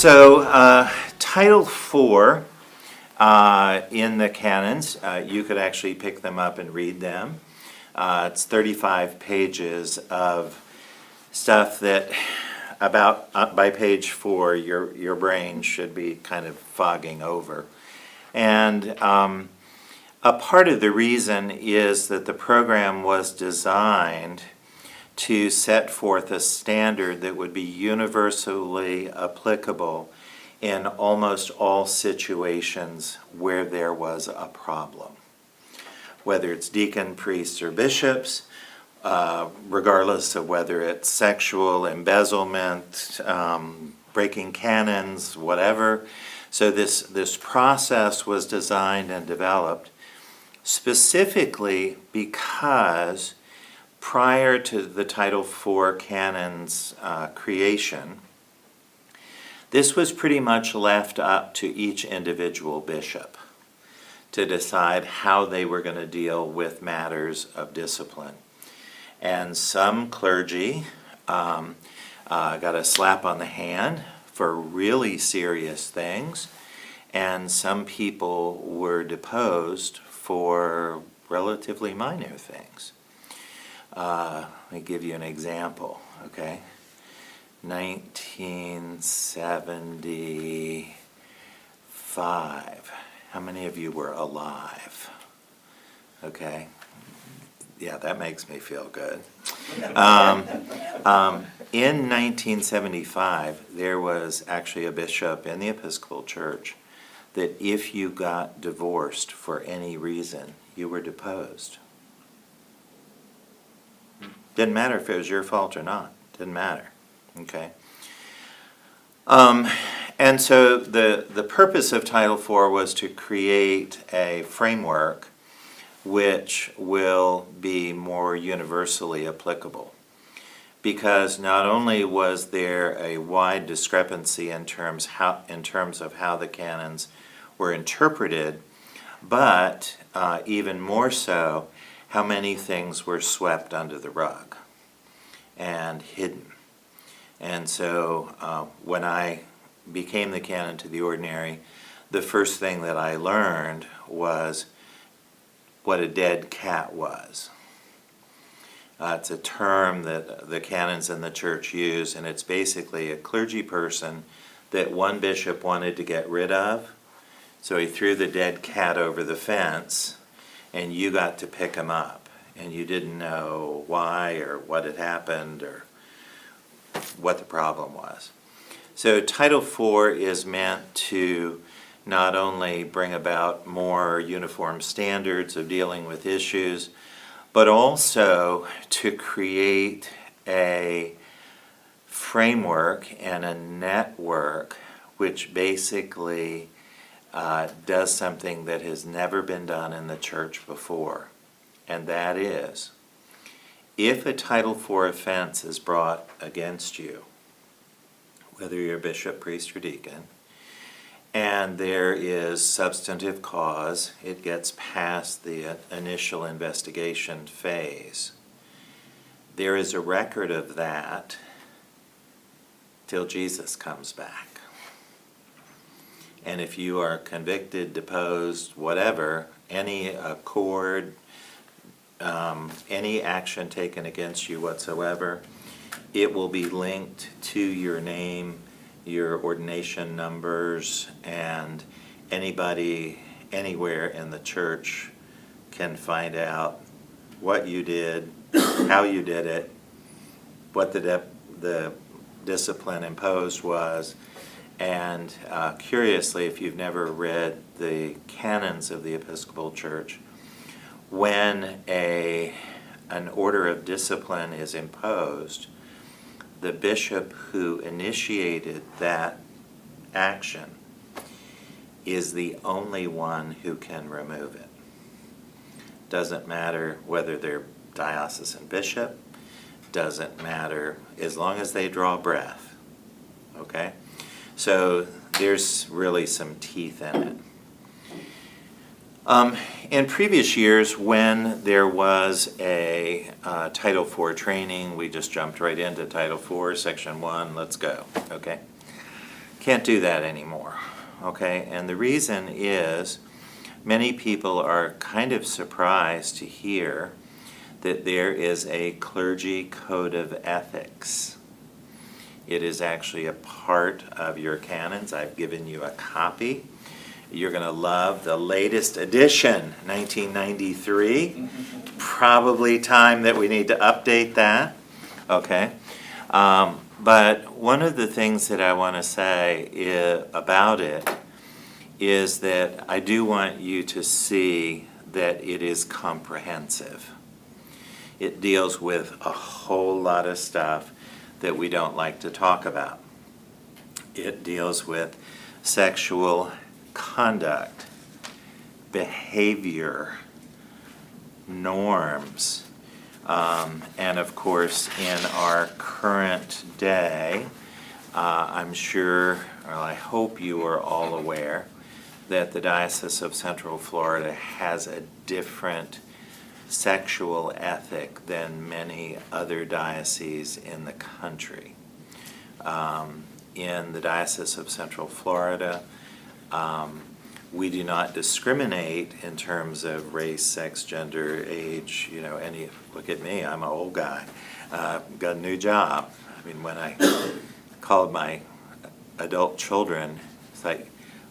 So Title 4 in the Canons, you could actually pick them up and read them. It's 35 pages of stuff that about by page 4 your brain should be kind of fogging over. And a part of the reason is that the program was designed to set forth a standard that would be universally applicable in almost all situations where there was a problem. Whether it's deacon, priests, or bishops, regardless of whether it's sexual embezzlement, breaking canons, whatever. So this process was designed and developed specifically because prior to the Title IV Canons creation, this was pretty much left up to each individual bishop to decide how they were going to deal with matters of discipline. And some clergy got a slap on the hand for really serious things, and some people were deposed for relatively minor things. Let me give you an example, okay? 1975. How many of you were alive? Okay. Yeah, that makes me feel good. In 1975, there was actually a bishop in the Episcopal Church that if you got divorced for any reason, you were deposed. Didn't matter if it was your fault or not. Didn't matter. Okay. And so the purpose of Title IV was to create a framework which will be more universally applicable. Because not only was there a wide discrepancy in terms of how the canons were interpreted, but even more so, how many things were swept under the rug and hidden. And so when I became the canon to the ordinary, the first thing that I learned was what a dead cat was. It's a term that the canons in the church use, and it's basically a clergy person that one bishop wanted to get rid of, so he threw the dead cat over the fence, and you got to pick him up, and you didn't know why or what had happened or what the problem was. So Title IV is meant to not only bring about more uniform standards of dealing with issues, but also to create a framework and a network which basically does something that has never been done in the church before. And that is, if a Title IV offense is brought against you, whether you're a bishop, priest, or deacon, and there is substantive cause, it gets past the initial investigation phase, there is a record of that till Jesus comes back. And if you are convicted, deposed, whatever, any accord, any action taken against you whatsoever, it will be linked to your name, your ordination numbers, and anybody anywhere in the church can find out what you did, how you did it, what the discipline imposed was. And curiously, if you've never read the Canons of the Episcopal Church, when an order of discipline is imposed, the bishop who initiated that action is the only one who can remove it. Doesn't matter whether they're diocesan bishop, doesn't matter as long as they draw breath. Okay? So there's really some teeth in it. In previous years, when there was a Title IV training, we just jumped right into Title IV, Section 1, let's go, okay? Can't do that anymore, okay? And the reason is many people are kind of surprised to hear that there is a clergy code of ethics. It is actually a part of your canons. I've given you a copy. You're going to love the latest edition, 1993. Probably time that we need to update that, okay? But one of the things that I want to say about it is that I do want you to see that it is comprehensive. It deals with a whole lot of stuff that we don't like to talk about. It deals with sexual conduct, behavior, norms, and of course in our current day, I'm sure, or I hope you are all aware, that the Diocese of Central Florida has a different sexual ethic than many other dioceses in the country. In the Diocese of Central Florida, we do not discriminate in terms of race, sex, gender, age, any, look at me, I'm an old guy, got a new job. I mean, when I called my adult children, it's like,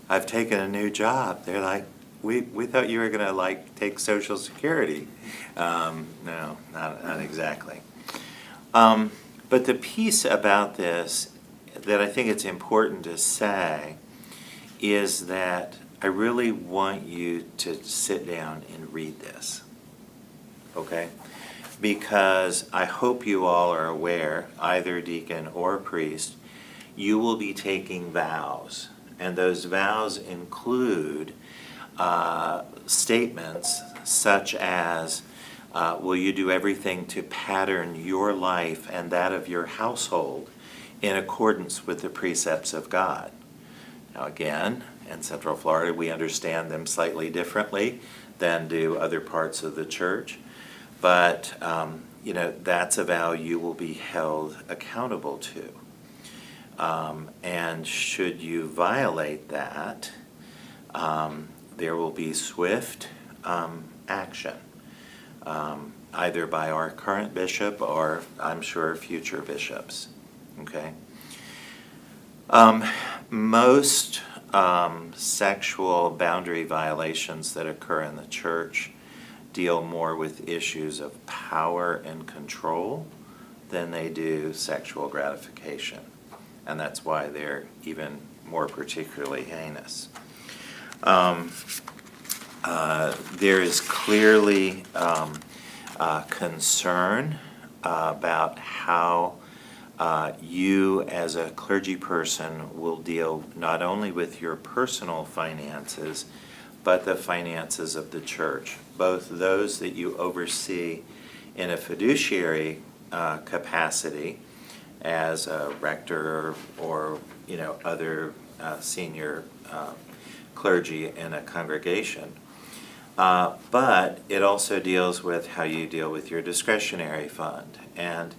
I've taken a new job. They're like, we thought you were gonna take Social Security. No, not exactly. But the piece about this that I think it's important to say is that I really want you to sit down and read this, okay? Because I hope you all are aware, either deacon or priest, you will be taking vows. And those vows include statements such as, will you do everything to pattern your life and that of your household in accordance with the precepts of God? Now again, in Central Florida, we understand them slightly differently than do other parts of the church. But, that's a vow you will be held accountable to. And should you violate that, there will be swift action, either by our current bishop or, I'm sure, future bishops. Okay? Most sexual boundary violations that occur in the church deal more with issues of power and control than they do sexual gratification. And that's why they're even more particularly heinous. There is clearly concern about how you as a clergy person will deal not only with your personal finances, but the finances of the church, both those that you oversee in a fiduciary capacity as a rector or other senior clergy in a congregation. But it also deals with how you deal with your discretionary fund. And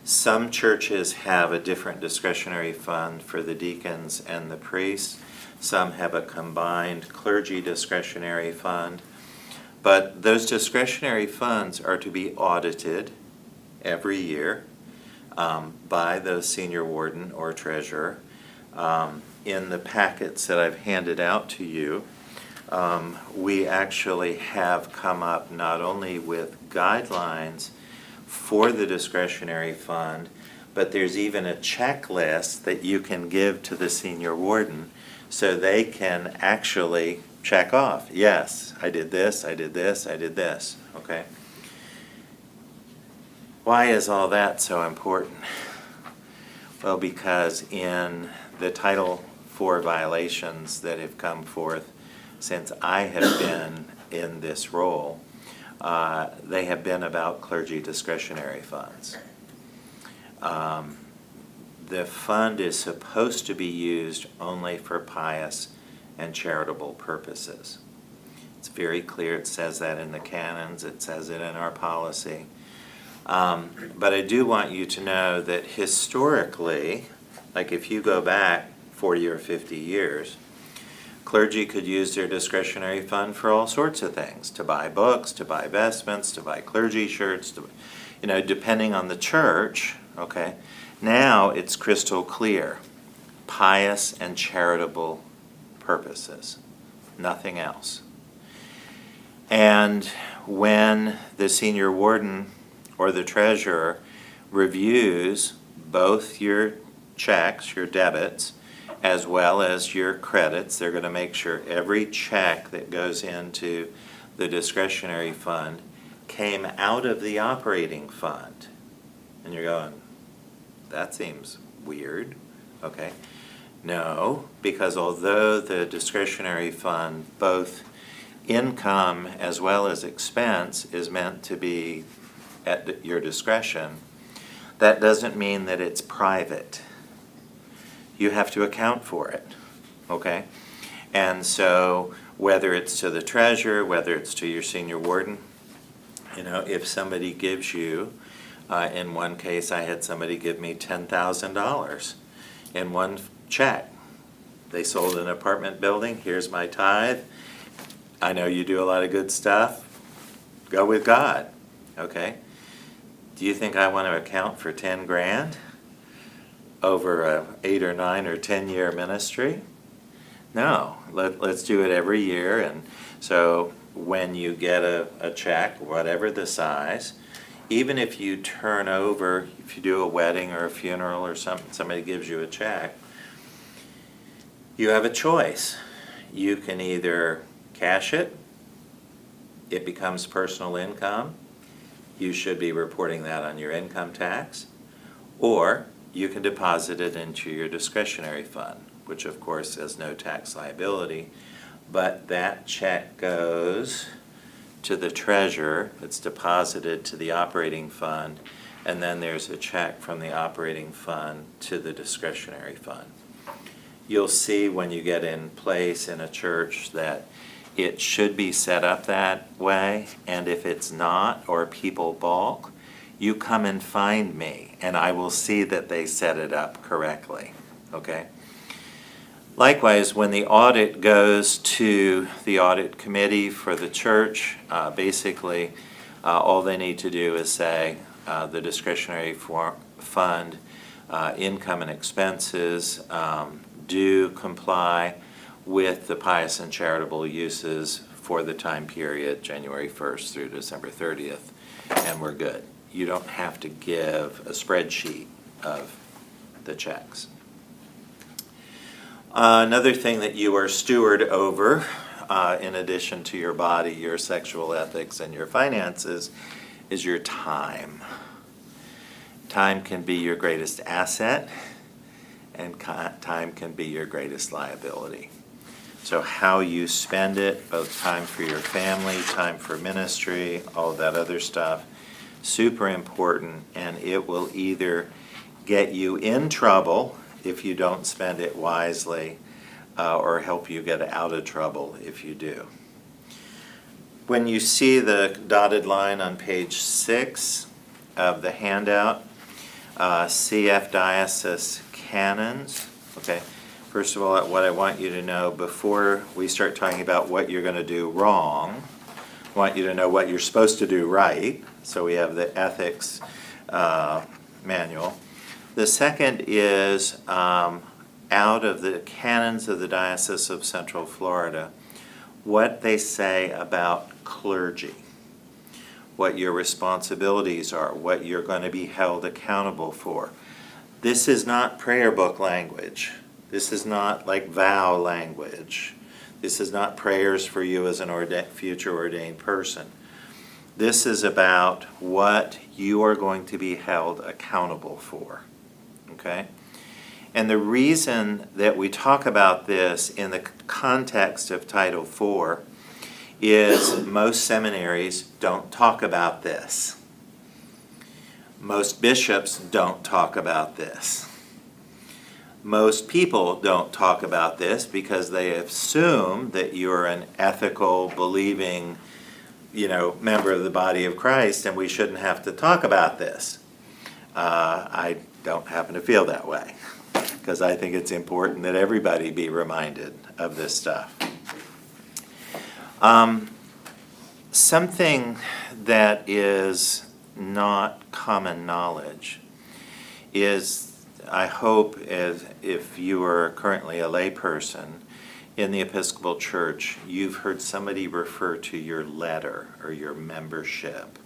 some churches have a different discretionary fund for the deacons and the priests. Some have a combined clergy discretionary fund. But those discretionary funds are to be audited every year by the senior warden or treasurer. In the packets that I've handed out to you, we actually have come up not only with guidelines for the discretionary fund, but there's even a checklist that you can give to the senior warden so they can actually check off, yes, I did this, I did this, I did this, okay? Why is all that so important? Well, because in the Title IV violations that have come forth since I have been in this role, they have been about clergy discretionary funds. The fund is supposed to be used only for pious and charitable purposes. It's very clear, it says that in the canons, it says it in our policy. But I do want you to know that historically, like if you go back 40 or 50 years. Clergy could use their discretionary fund for all sorts of things, to buy books, to buy vestments, to buy clergy shirts, depending on the church, okay? Now it's crystal clear, pious and charitable purposes, nothing else. And when the senior warden or the treasurer reviews both your checks, your debits, as well as your credits, they're going to make sure every check that goes into the discretionary fund came out of the operating fund. And you're going, that seems weird, okay? No, because although the discretionary fund, both income as well as expense, is meant to be at your discretion, that doesn't mean that it's private. You have to account for it, okay? And so whether it's to the treasurer, whether it's to your senior warden, if somebody gives you, in one case I had somebody give me $10,000 in one check. They sold an apartment building, here's my tithe. I know you do a lot of good stuff, go with God, okay? Do you think I want to account for 10 grand over a 8 or 9 or 10 year ministry? No, let's do it every year. And so when you get a check, whatever the size, even if you turn over, if you do a wedding or a funeral or something, somebody gives you a check, you have a choice. You can either cash it, it becomes personal income, you should be reporting that on your income tax, or you can deposit it into your discretionary fund, which of course has no tax liability, but that check goes to the treasurer, it's deposited to the operating fund, and then there's a check from the operating fund to the discretionary fund. You'll see when you get in place in a church that it should be set up that way, and if it's not, or people balk, you come and find me, and I will see that they set it up correctly, okay? Likewise, when the audit goes to the audit committee for the church, basically all they need to do is say the discretionary fund income and expenses do comply with the pious and charitable uses for the time period January 1st through December 30th, and we're good. You don't have to give a spreadsheet of the checks. Another thing that you are steward over, in addition to your body, your sexual ethics, and your finances, is your time. Time can be your greatest asset, and time can be your greatest liability. So how you spend it, both time for your family, time for ministry, all that other stuff, super important, and it will either get you in trouble if you don't spend it wisely, or help you get out of trouble if you do. When you see the dotted line on page 6 of the handout, CF Diocese Canons, okay? First of all, what I want you to know before we start talking about what you're going to do wrong, I want you to know what you're supposed to do right. So we have the ethics manual. The second is out of the canons of the Diocese of Central Florida, what they say about clergy, what your responsibilities are, what you're going to be held accountable for. This is not prayer book language. This is not like vow language. This is not prayers for you as an future ordained person. This is about what you are going to be held accountable for, okay? And the reason that we talk about this in the context of Title IV is most seminaries don't talk about this. Most bishops don't talk about this. Most people don't talk about this because they assume that you're an ethical, believing, member of the body of Christ, and we shouldn't have to talk about this. I don't happen to feel that way. because I think it's important that everybody be reminded of this stuff. Something that is not common knowledge is, I hope, if you are currently a layperson in the Episcopal Church, you've heard somebody refer to your letter or your membership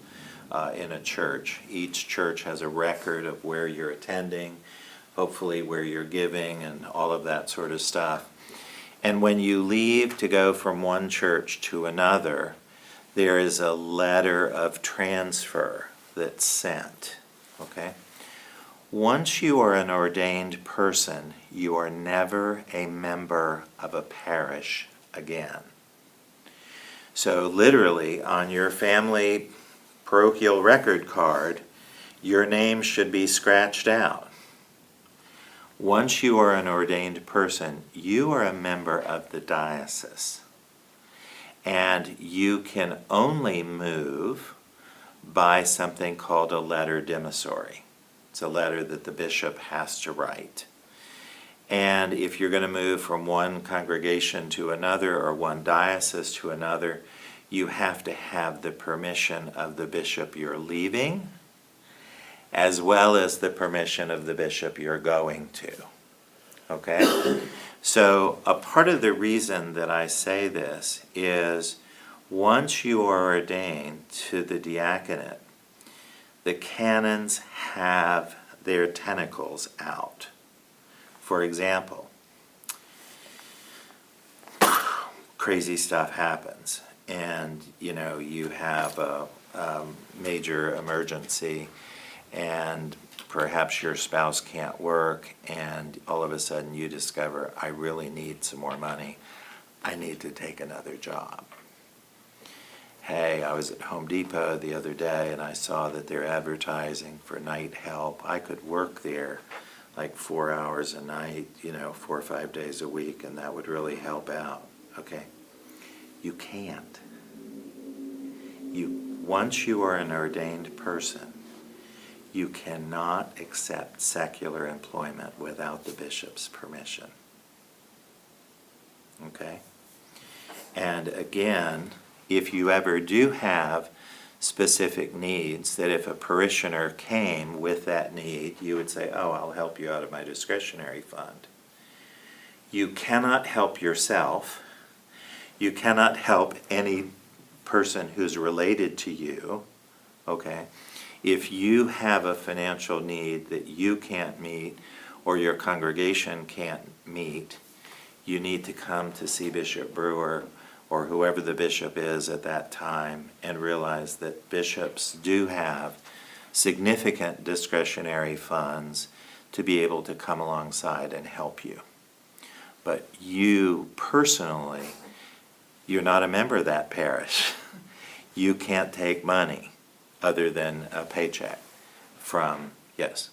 in a church. Each church has a record of where you're attending, hopefully where you're giving, and all of that sort of stuff. And when you leave to go from one church to another, there is a letter of transfer that's sent, okay? Once you are an ordained person, you are never a member of a parish again. So literally, on your family parochial record card, your name should be scratched out. Once you are an ordained person, you are a member of the diocese. And you can only move by something called a letter demissory. It's a letter that the bishop has to write. And if you're going to move from one congregation to another or one diocese to another, you have to have the permission of the bishop you're leaving, as well as the permission of the bishop you're going to. Okay? So a part of the reason that I say this is once you are ordained to the diaconate, the canons have their tentacles out. For example, crazy stuff happens and you have a major emergency and perhaps your spouse can't work and all of a sudden you discover, I really need some more money. I need to take another job. Hey, I was at Home Depot the other day and I saw that they're advertising for night help. I could work there like 4 hours a night, 4 or 5 days a week, and that would really help out. Okay? You can't. Once you are an ordained person, you cannot accept secular employment without the bishop's permission. Okay? And again, if you ever do have specific needs, that if a parishioner came with that need, you would say, oh, I'll help you out of my discretionary fund. You cannot help yourself. You cannot help any person who's related to you, okay? If you have a financial need that you can't meet or your congregation can't meet, you need to come to see Bishop Brewer or whoever the bishop is at that time and realize that bishops do have significant discretionary funds to be able to come alongside and help you. But you personally, you're not a member of that parish. You can't take money other than a paycheck from, yes?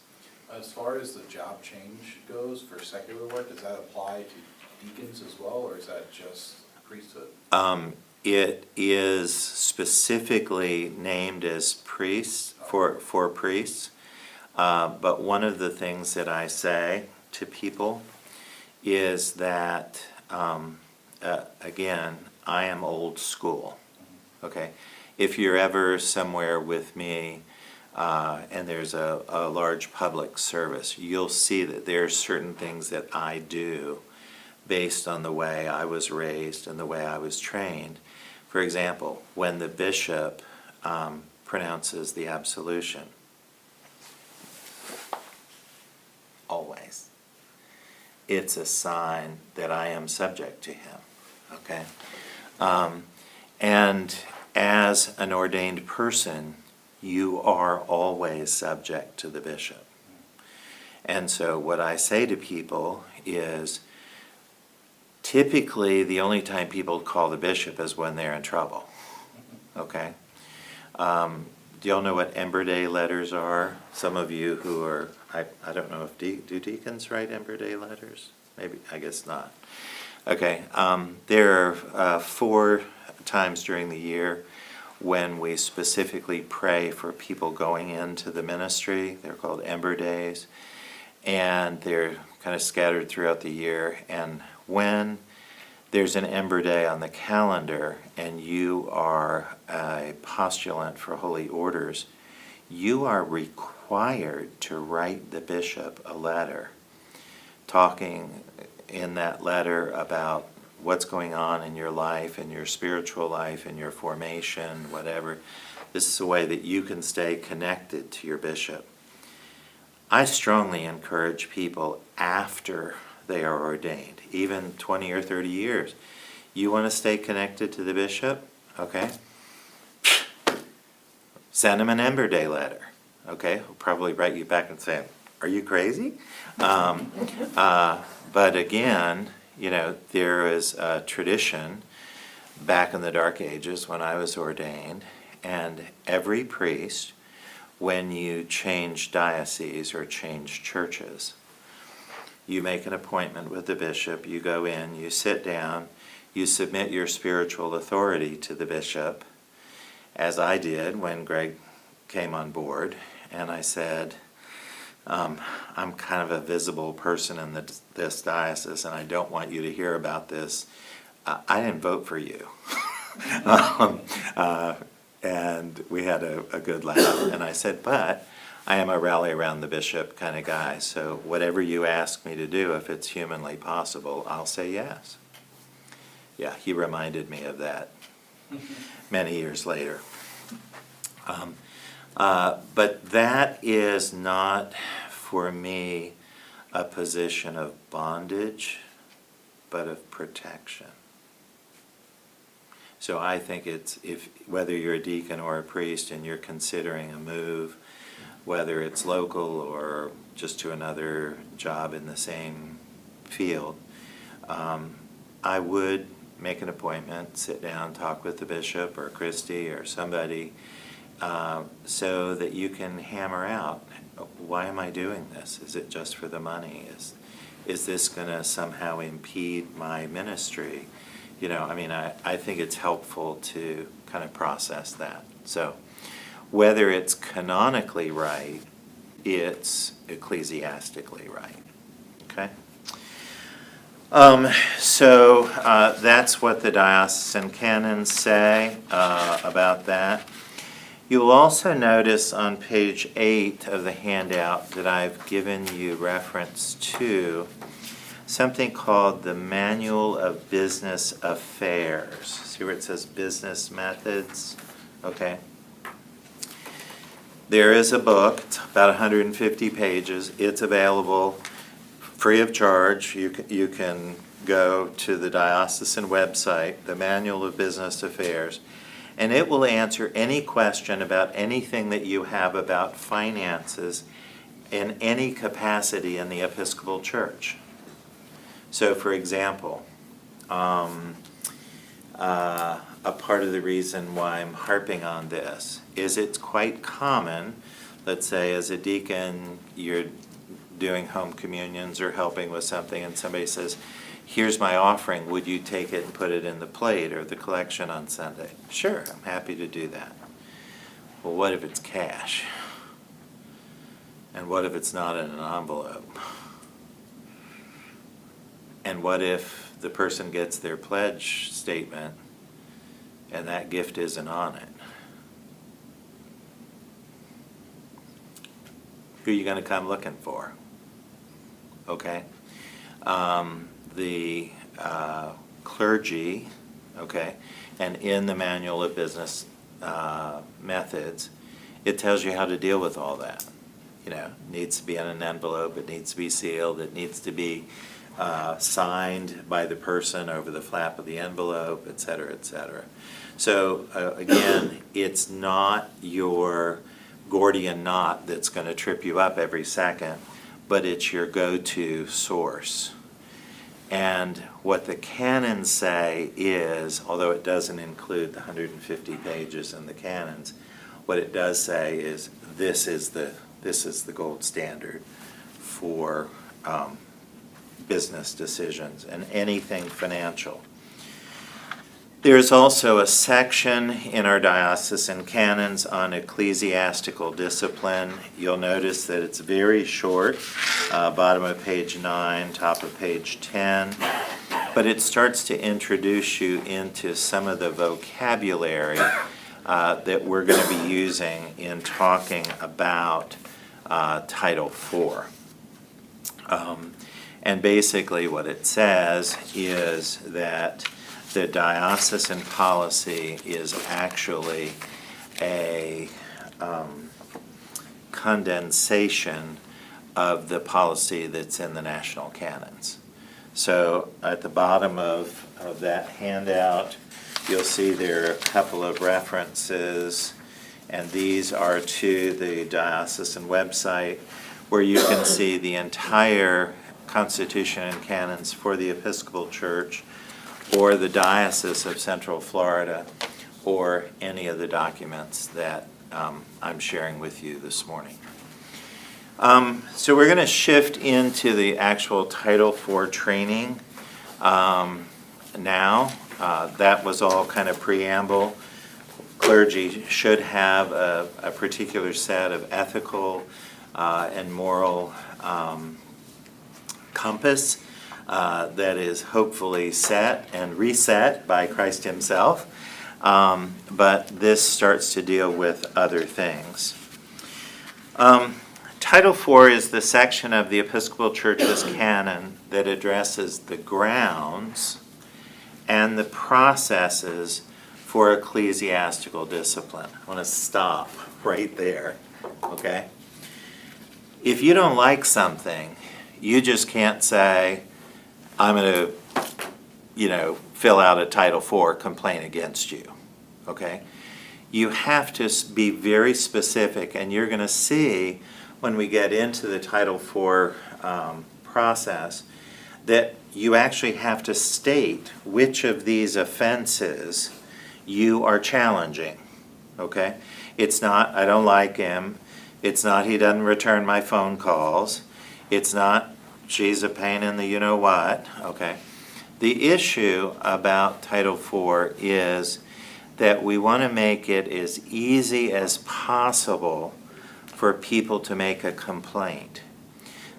As far as the job change goes for secular work, does that apply to deacons as well, or is that just priesthood? It is specifically named as priests, for priests. But one of the things that I say to people is that, again, I am old school, okay? If you're ever somewhere with me and there's a large public service, you'll see that there are certain things that I do based on the way I was raised and the way I was trained. For example, when the bishop pronounces the absolution, always, it's a sign that I am subject to him, okay? And as an ordained person, you are always subject to the bishop. And so what I say to people is, typically the only time people call the bishop is when they're in trouble, okay? Do y'all know what Ember Day letters are? Some of you who are, I don't know if, do deacons write Ember Day letters? Maybe, I guess not. Okay, there are 4 times during the year when we specifically pray for people going into the ministry. They're called Ember Days. and they're kind of scattered throughout the year. And when there's an Ember Day on the calendar and you are a postulant for holy orders, you are required to write the bishop a letter, talking in that letter about what's going on in your life, in your spiritual life, in your formation, whatever. This is a way that you can stay connected to your bishop. I strongly encourage people after they are ordained, even 20 or 30 years. You want to stay connected to the bishop? Okay. Send him an Ember Day letter. Okay. He'll probably write you back and say, "Are you crazy?" But again, there is a tradition back in the Dark Ages when I was ordained, and every priest, when you change dioceses or change churches, you make an appointment with the bishop, you go in, you sit down, you submit your spiritual authority to the bishop, as I did when Greg came on board, and I said, I'm kind of a visible person in this diocese, and I don't want you to hear about this. I didn't vote for you. And we had a good laugh, and I said, but I am a rally around the bishop kind of guy, so whatever you ask me to do, if it's humanly possible, I'll say yes. Yeah, he reminded me of that many years later. But that is not, for me, a position of bondage, but of protection. So I think it's, whether you're a deacon or a priest and you're considering a move, whether it's local or just to another job in the same field, I would make an appointment, sit down, talk with the bishop or Christy or somebody, so that you can hammer out, why am I doing this? Is it just for the money? Is this going to somehow impede my ministry? I think it's helpful to kind of process that. So whether it's canonically right, it's ecclesiastically right. Okay? So that's what the diocesan canons say about that. You'll also notice on page 8 of the handout that I've given you reference to something called the Manual of Business Affairs. See where it says business methods? Okay. There is a book, it's about 150 pages. It's available free of charge. You can go to the diocesan website, the Manual of Business Affairs, and it will answer any question about anything that you have about finances in any capacity in the Episcopal Church. So, for example, a part of the reason why I'm harping on this is it's quite common, let's say as a deacon, you're doing home communions or helping with something, and somebody says, here's my offering, would you take it and put it in the plate or the collection on Sunday? Sure, I'm happy to do that. Well, what if it's cash? And what if it's not in an envelope? And what if the person gets their pledge statement and that gift isn't on it? Who are you going to come looking for? Okay? The clergy, okay, and in the Manual of Business Methods, it tells you how to deal with all that. It needs to be in an envelope, it needs to be sealed, it needs to be signed by the person over the flap of the envelope, et cetera, et cetera. So again, it's not your Gordian knot that's going to trip you up every second, but it's your go-to source. And what the canons say is, although it doesn't include the 150 pages in the canons, what it does say is this is the gold standard for business decisions and anything financial. There's also a section in our diocesan canons on ecclesiastical discipline. You'll notice that it's very short, bottom of page 9, top of page 10, but it starts to introduce you into some of the vocabulary that we're going to be using in talking about Title IV. And basically what it says is that the diocesan policy is actually a condensation of the policy that's in the national canons. So at the bottom of that handout, you'll see there are a couple of references, and these are to the diocesan website, where you can see the entire Constitution and Canons for the Episcopal Church, or the Diocese of Central Florida, or any of the documents that I'm sharing with you this morning. So we're going to shift into the actual Title IV training now. That was all kind of preamble. Clergy should have a particular set of ethical and moral compass that is hopefully set and reset by Christ himself, but this starts to deal with other things. Title IV is the section of the Episcopal Church's canon that addresses the grounds and the processes for ecclesiastical discipline. I want to stop right there, okay? If you don't like something, you just can't say, I'm going to, fill out a Title IV complaint against you, okay? You have to be very specific, and you're going to see when we get into the Title IV process that you actually have to state which of these offenses you are challenging, okay? It's not, I don't like him. It's not, he doesn't return my phone calls. It's not, she's a pain in the you-know-what, okay? The issue about Title IV is that we want to make it as easy as possible for people to make a complaint.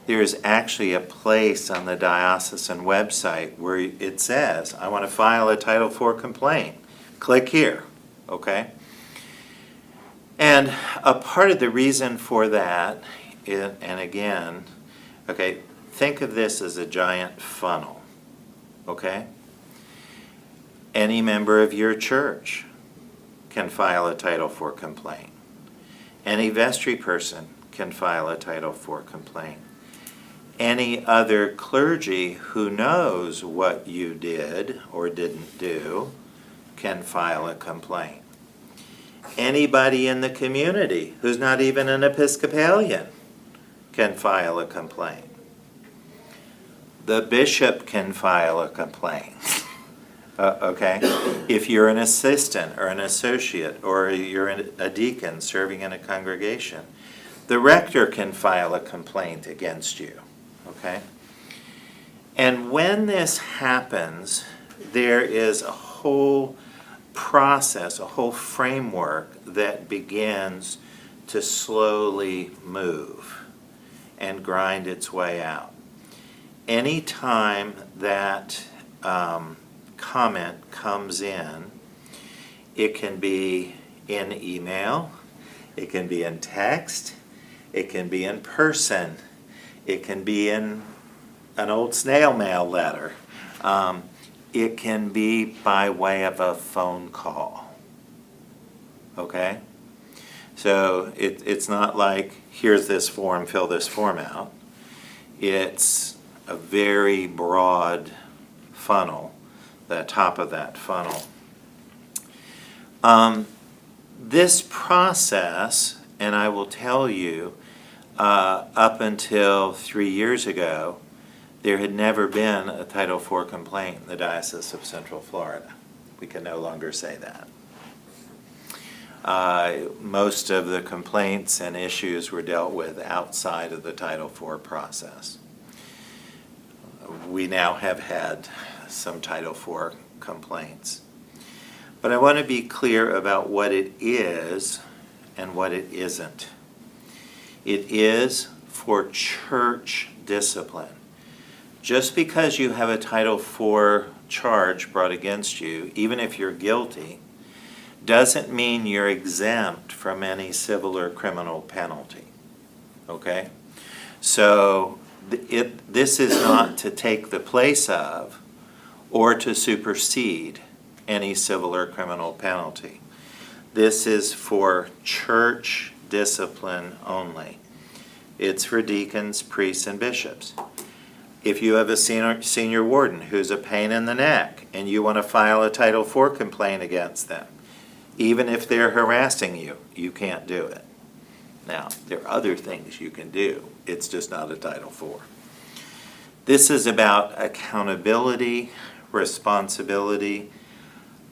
There is actually a place on the diocesan website where it says, I want to file a Title IV complaint. Click here, okay? And a part of the reason for that, and again, okay, think of this as a giant funnel, okay? Any member of your church can file a Title IV complaint. Any vestry person can file a Title IV complaint. Any other clergy who knows what you did or didn't do can file a complaint. Anybody in the community who's not even an Episcopalian can file a complaint. The bishop can file a complaint, okay? If you're an assistant or an associate or you're a deacon serving in a congregation, the rector can file a complaint against you, okay? And when this happens, there is a whole process, a whole framework that begins to slowly move and grind its way out. Any time that comment comes in, it can be in email, it can be in text, it can be in person, it can be in an old snail mail letter, it can be by way of a phone call, okay? So it's not like, here's this form, fill this form out. It's a very broad funnel, the top of that funnel. This process, and I will tell you, up until 3 years ago, there had never been a Title IV complaint in the Diocese of Central Florida. We can no longer say that. Most of the complaints and issues were dealt with outside of the Title IV process. We now have had some Title IV complaints. But I want to be clear about what it is and what it isn't. It is for church discipline. Just because you have a Title IV charge brought against you, even if you're guilty, doesn't mean you're exempt from any civil or criminal penalty. Okay? So this is not to take the place of or to supersede any civil or criminal penalty. This is for church discipline only. It's for deacons, priests, and bishops. If you have a senior warden who's a pain in the neck and you want to file a Title IV complaint against them, even if they're harassing you, you can't do it. Now, there are other things you can do. It's just not a Title IV. This is about accountability, responsibility.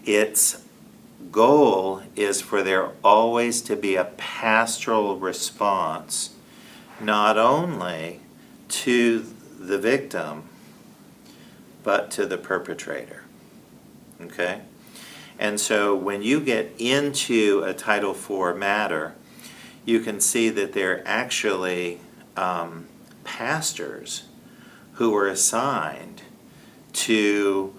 Its goal is for there always to be a pastoral response, not only to the victim, but to the perpetrator. Okay? And so when you get into a Title IV matter, you can see that there are actually pastors who are assigned to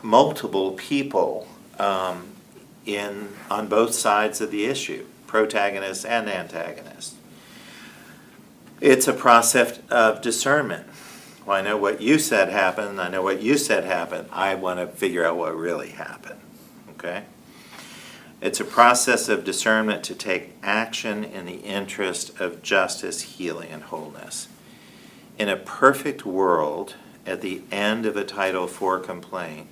multiple people on both sides of the issue, protagonists and antagonists. It's a process of discernment. Well, I know what you said happened, I know what you said happened, I want to figure out what really happened. Okay? It's a process of discernment to take action in the interest of justice, healing, and wholeness. In a perfect world, at the end of a Title IV complaint,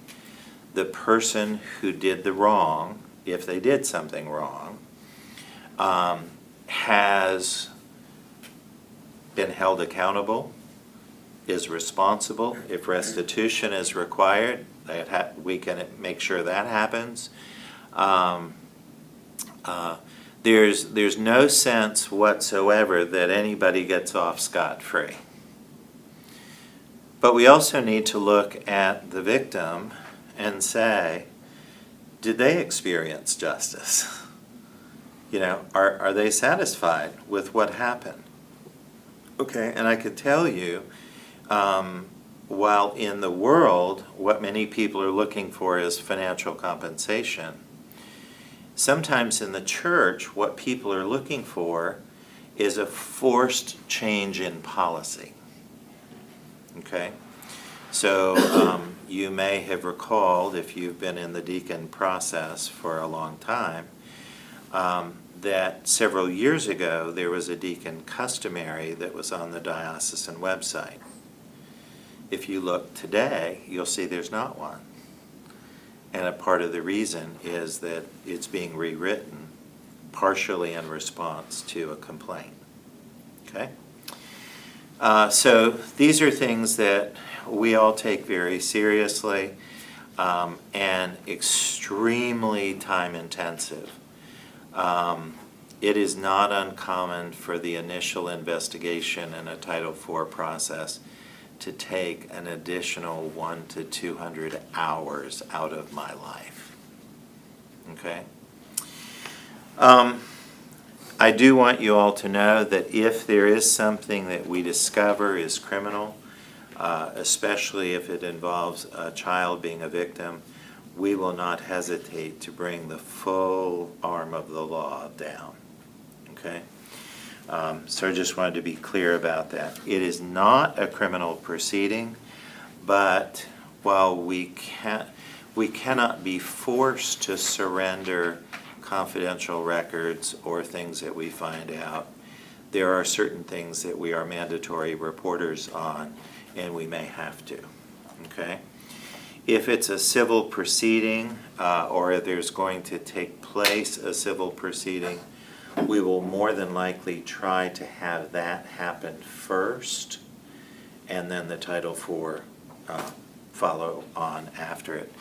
the person who did the wrong, if they did something wrong, has been held accountable, is responsible. If restitution is required, we can make sure that happens. There's no sense whatsoever that anybody gets off scot-free. But we also need to look at the victim and say, did they experience justice? You know, are they satisfied with what happened? Okay, and I could tell you, while in the world, what many people are looking for is financial compensation, sometimes in the church, what people are looking for is a forced change in policy. Okay? So you may have recalled, if you've been in the deacon process for a long time, that several years ago there was a deacon customary that was on the diocesan website. If you look today, you'll see there's not one. And a part of the reason is that it's being rewritten partially in response to a complaint. Okay? So these are things that we all take very seriously and extremely time intensive. It is not uncommon for the initial investigation in a Title IV process to take an additional 100 to 200 hours out of my life. Okay? I do want you all to know that if there is something that we discover is criminal, especially if it involves a child being a victim, we will not hesitate to bring the full arm of the law down. Okay? So I just wanted to be clear about that. It is not a criminal proceeding, but while we cannot be forced to surrender confidential records or things that we find out, there are certain things that we are mandatory reporters on, and we may have to. Okay? If it's a civil proceeding or there's going to take place a civil proceeding, we will more than likely try to have that happen first, and then the Title IV follow on after it.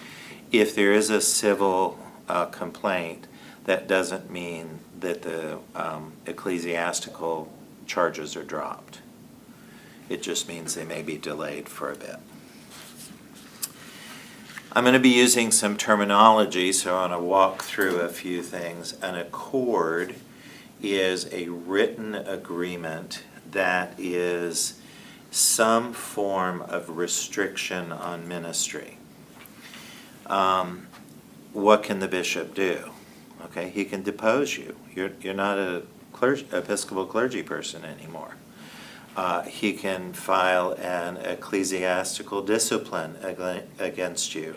If there is a civil complaint, that doesn't mean that the ecclesiastical charges are dropped. It just means they may be delayed for a bit. I'm going to be using some terminology, so I want to walk through a few things. An accord is a written agreement that is some form of restriction on ministry. What can the bishop do? Okay, he can depose you. You're not a Episcopal clergy person anymore. He can file an ecclesiastical discipline against you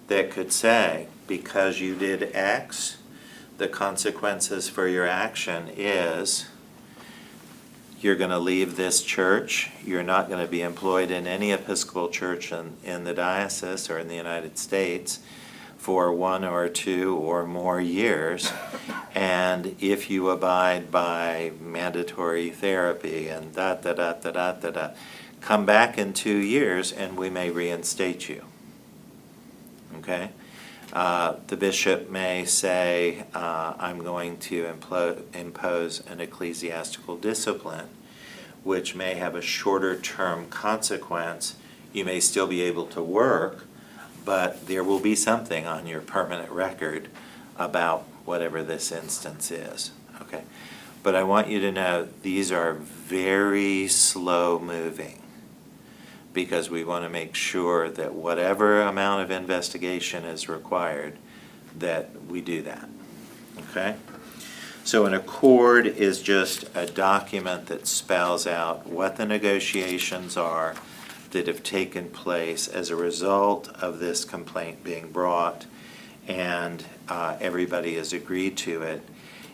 that could say, because you did X, the consequences for your action is you're going to leave this church. You're not going to be employed in any Episcopal church in the diocese or in the United States for 1 or 2 or more years. And if you abide by mandatory therapy and come back in 2 years and we may reinstate you. Okay? The bishop may say, I'm going to impose an ecclesiastical discipline, which may have a shorter term consequence. You may still be able to work, but there will be something on your permanent record about whatever this instance is. Okay? But I want you to know these are very slow moving, because we want to make sure that whatever amount of investigation is required, that we do that. Okay? So an accord is just a document that spells out what the negotiations are that have taken place as a result of this complaint being brought, and everybody has agreed to it.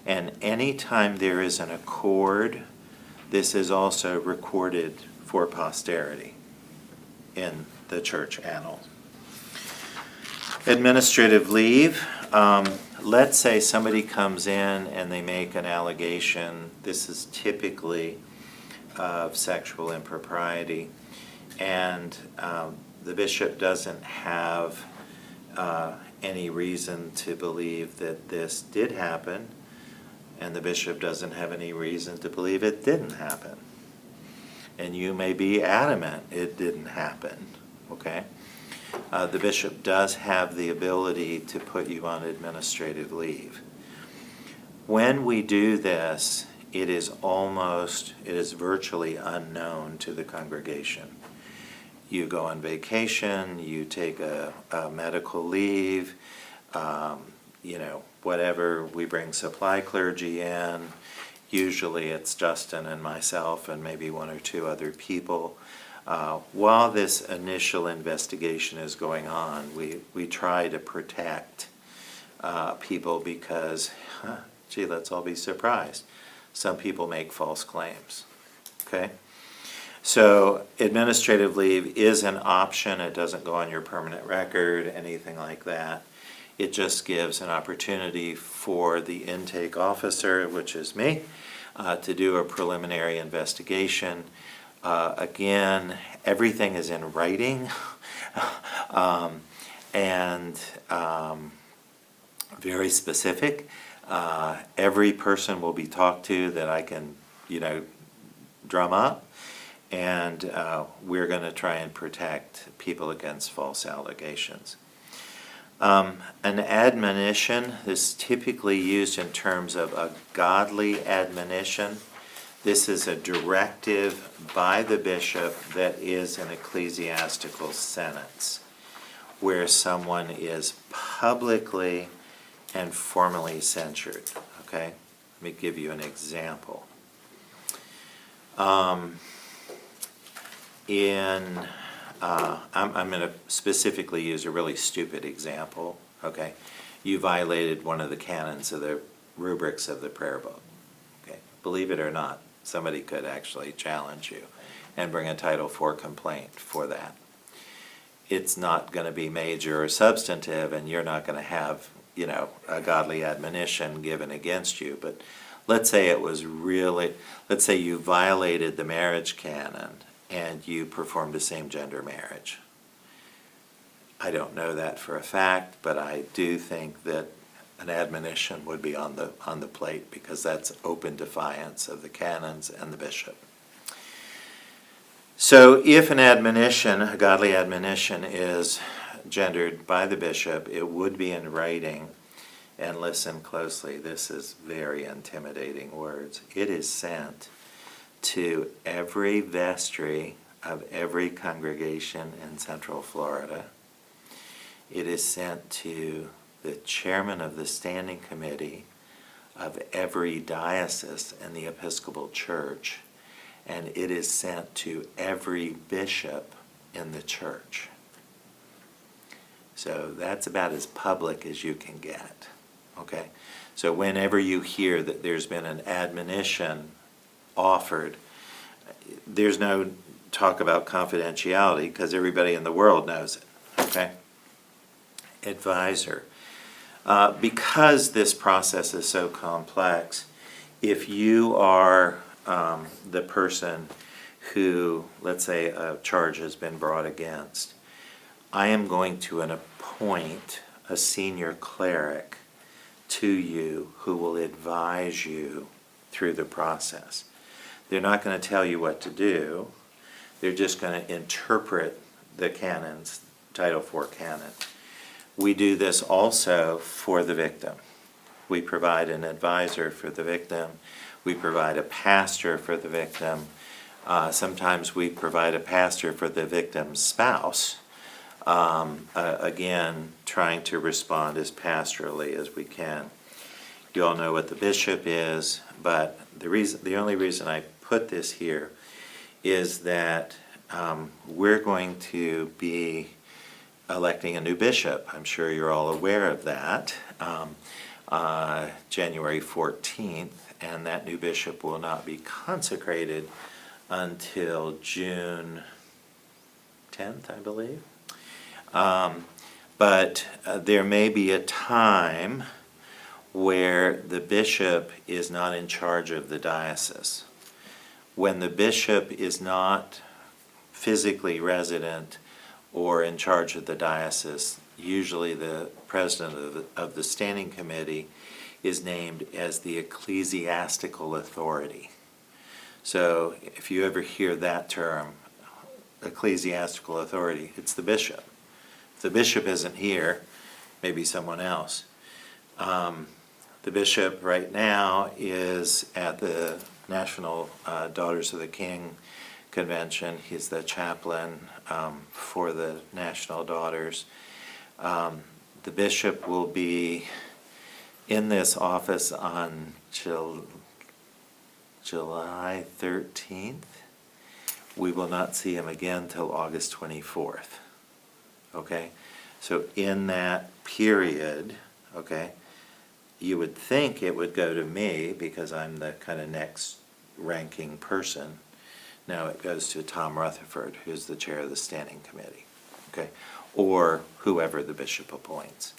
And anytime there is an accord, this is also recorded for posterity in the church annals. Administrative leave. Let's say somebody comes in and they make an allegation. This is typically of sexual impropriety, and the bishop doesn't have any reason to believe that this did happen, and the bishop doesn't have any reason to believe it didn't happen. And you may be adamant it didn't happen, okay? The bishop does have the ability to put you on administrative leave. When we do this, it is virtually unknown to the congregation. You go on vacation, you take a medical leave, whatever, we bring supply clergy in. Usually it's Justin and myself and maybe 1 or 2 other people. While this initial investigation is going on, we try to protect people because, let's all be surprised. Some people make false claims, okay? So administrative leave is an option. It doesn't go on your permanent record, anything like that. It just gives an opportunity for the intake officer, which is me, to do a preliminary investigation. Again, everything is in writing and very specific. Every person will be talked to that I can, drum up. And we're going to try and protect people against false allegations. An admonition is typically used in terms of a godly admonition. This is a directive by the bishop that is an ecclesiastical sentence, where someone is publicly and formally censured. Okay? Let me give you an example. I'm going to specifically use a really stupid example, okay? You violated one of the canons of the rubrics of the prayer book, okay? Believe it or not, somebody could actually challenge you and bring a Title IV complaint for that. It's not going to be major or substantive, and you're not going to have, a godly admonition given against you, but let's say let's say you violated the marriage canon and you performed a same-gender marriage. I don't know that for a fact, but I do think that an admonition would be on the plate, because that's open defiance of the canons and the bishop. So if an admonition, a godly admonition, is gendered by the bishop. It would be in writing. And listen closely, this is very intimidating words. It is sent to every vestry of every congregation in Central Florida. It is sent to the chairman of the standing committee of every diocese in the Episcopal Church, and it is sent to every bishop in the church. So that's about as public as you can get. Okay? So whenever you hear that there's been an admonition offered, there's no talk about confidentiality because everybody in the world knows it. Okay? Advisor. Because this process is so complex, if you are the person who, let's say a charge has been brought against, I am going to appoint a senior cleric to you who will advise you through the process. They're not going to tell you what to do. They're just going to interpret the canons, Title IV canon. We do this also for the victim. We provide an advisor for the victim. We provide a pastor for the victim. Sometimes we provide a pastor for the victim's spouse. Again, trying to respond as pastorally as we can. You all know what the bishop is, but the only reason I put this here is that we're going to be electing a new bishop. I'm sure you're all aware of that. January 14th, and that new bishop will not be consecrated until June 10th, I believe. But there may be a time where the bishop is not in charge of the diocese. When the bishop is not physically resident or in charge of the diocese, usually the president of the standing committee is named as the ecclesiastical authority. So if you ever hear that term, ecclesiastical authority, it's the bishop. If the bishop isn't here, maybe someone else. The bishop right now is at the National Daughters of the King Convention. He's the chaplain for the National Daughters. The bishop will be in this office on July 13th. We will not see him again till August 24th. Okay? So in that period, okay, you would think it would go to me because I'm the kind of next ranking person. No, it goes to Tom Rutherford, who's the chair of the standing committee, okay, or whoever the bishop appoints.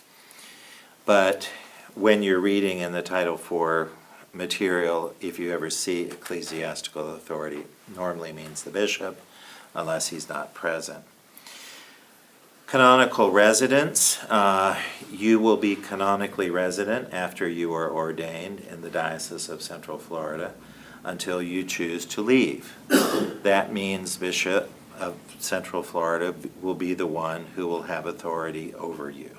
But when you're reading in the Title IV material, if you ever see ecclesiastical authority, it normally means the bishop, unless he's not present. Canonical residence, you will be canonically resident after you are ordained in the Diocese of Central Florida until you choose to leave. That means Bishop of Central Florida will be the one who will have authority over you.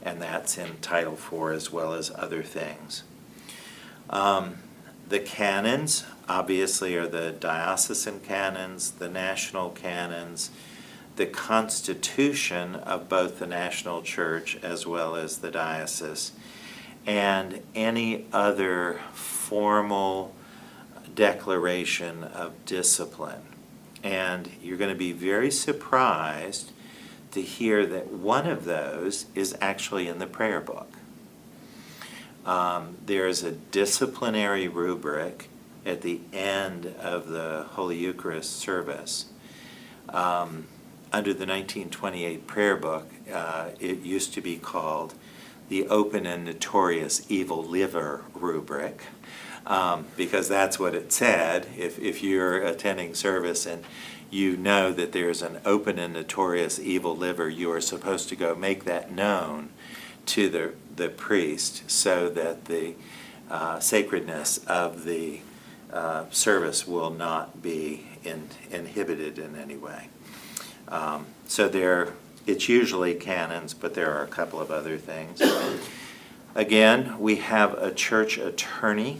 And that's in Title IV as well as other things. The canons, obviously, are the diocesan canons, the national canons, the constitution of both the national church as well as the diocese, and any other formal declaration of discipline. And you're going to be very surprised to hear that one of those is actually in the prayer book. There is a disciplinary rubric at the end of the Holy Eucharist service. Under the 1928 prayer book, it used to be called the Open and Notorious Evil Liver rubric, because that's what it said. If you're attending service and you know that there's an open and notorious evil liver, you are supposed to go make that known to the priest so that the sacredness of the service will not be inhibited in any way. So there it's usually canons, but there are a couple of other things. Again, we have a church attorney.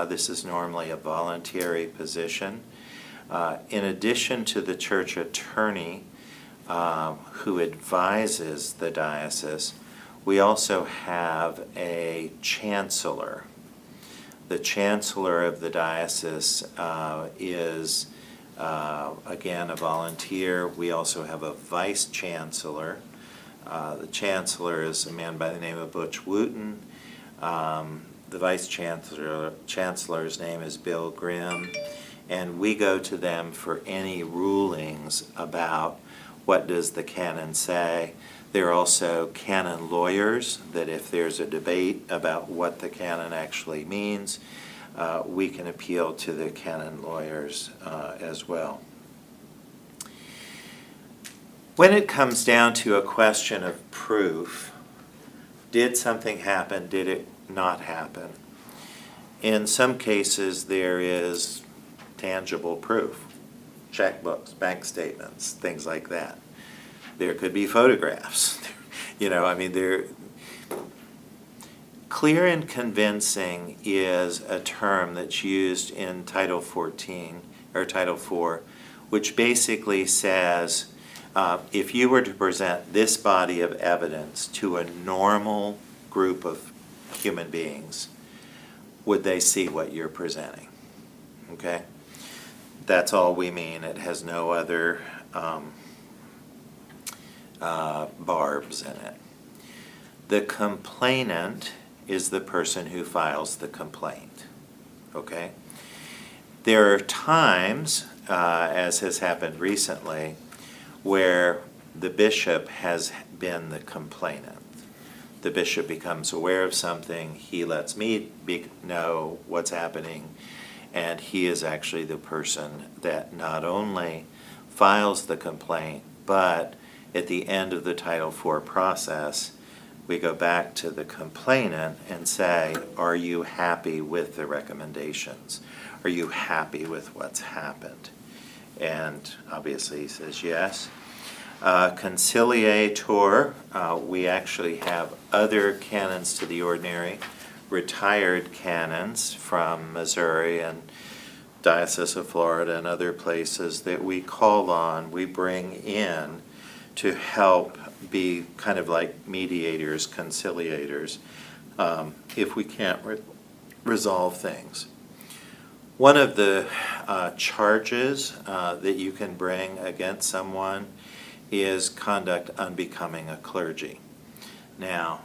This is normally a voluntary position. In addition to the church attorney who advises the diocese, we also have a chancellor. The chancellor of the diocese is, again, a volunteer. We also have a vice chancellor. The chancellor is a man by the name of Butch Wooten. The vice chancellor's name is Bill Grimm. And we go to them for any rulings about what does the canon say. There are also canon lawyers that if there's a debate about what the canon actually means, we can appeal to the canon lawyers as well. When it comes down to a question of proof, did something happen, did it not happen? In some cases there is tangible proof, checkbooks, bank statements, things like that. There could be photographs. Clear and convincing is a term that's used in Title 14 or Title 4, which basically says if you were to present this body of evidence to a normal group of human beings, would they see what you're presenting? Okay? That's all we mean. It has no other barbs in it. The complainant is the person who files the complaint. Okay? There are times, as has happened recently, where the bishop has been the complainant. The bishop becomes aware of something, he lets me know what's happening, and he is actually the person that not only files the complaint, but at the end of the Title IV process, we go back to the complainant and say, are you happy with the recommendations? Are you happy with what's happened? And obviously he says yes. Conciliator, we actually have other canons to the ordinary, retired canons from Missouri and Diocese of Florida and other places that we call on, we bring in to help be kind of like mediators, conciliators, if we can't resolve things. One of the charges that you can bring against someone is conduct unbecoming a clergy. Now,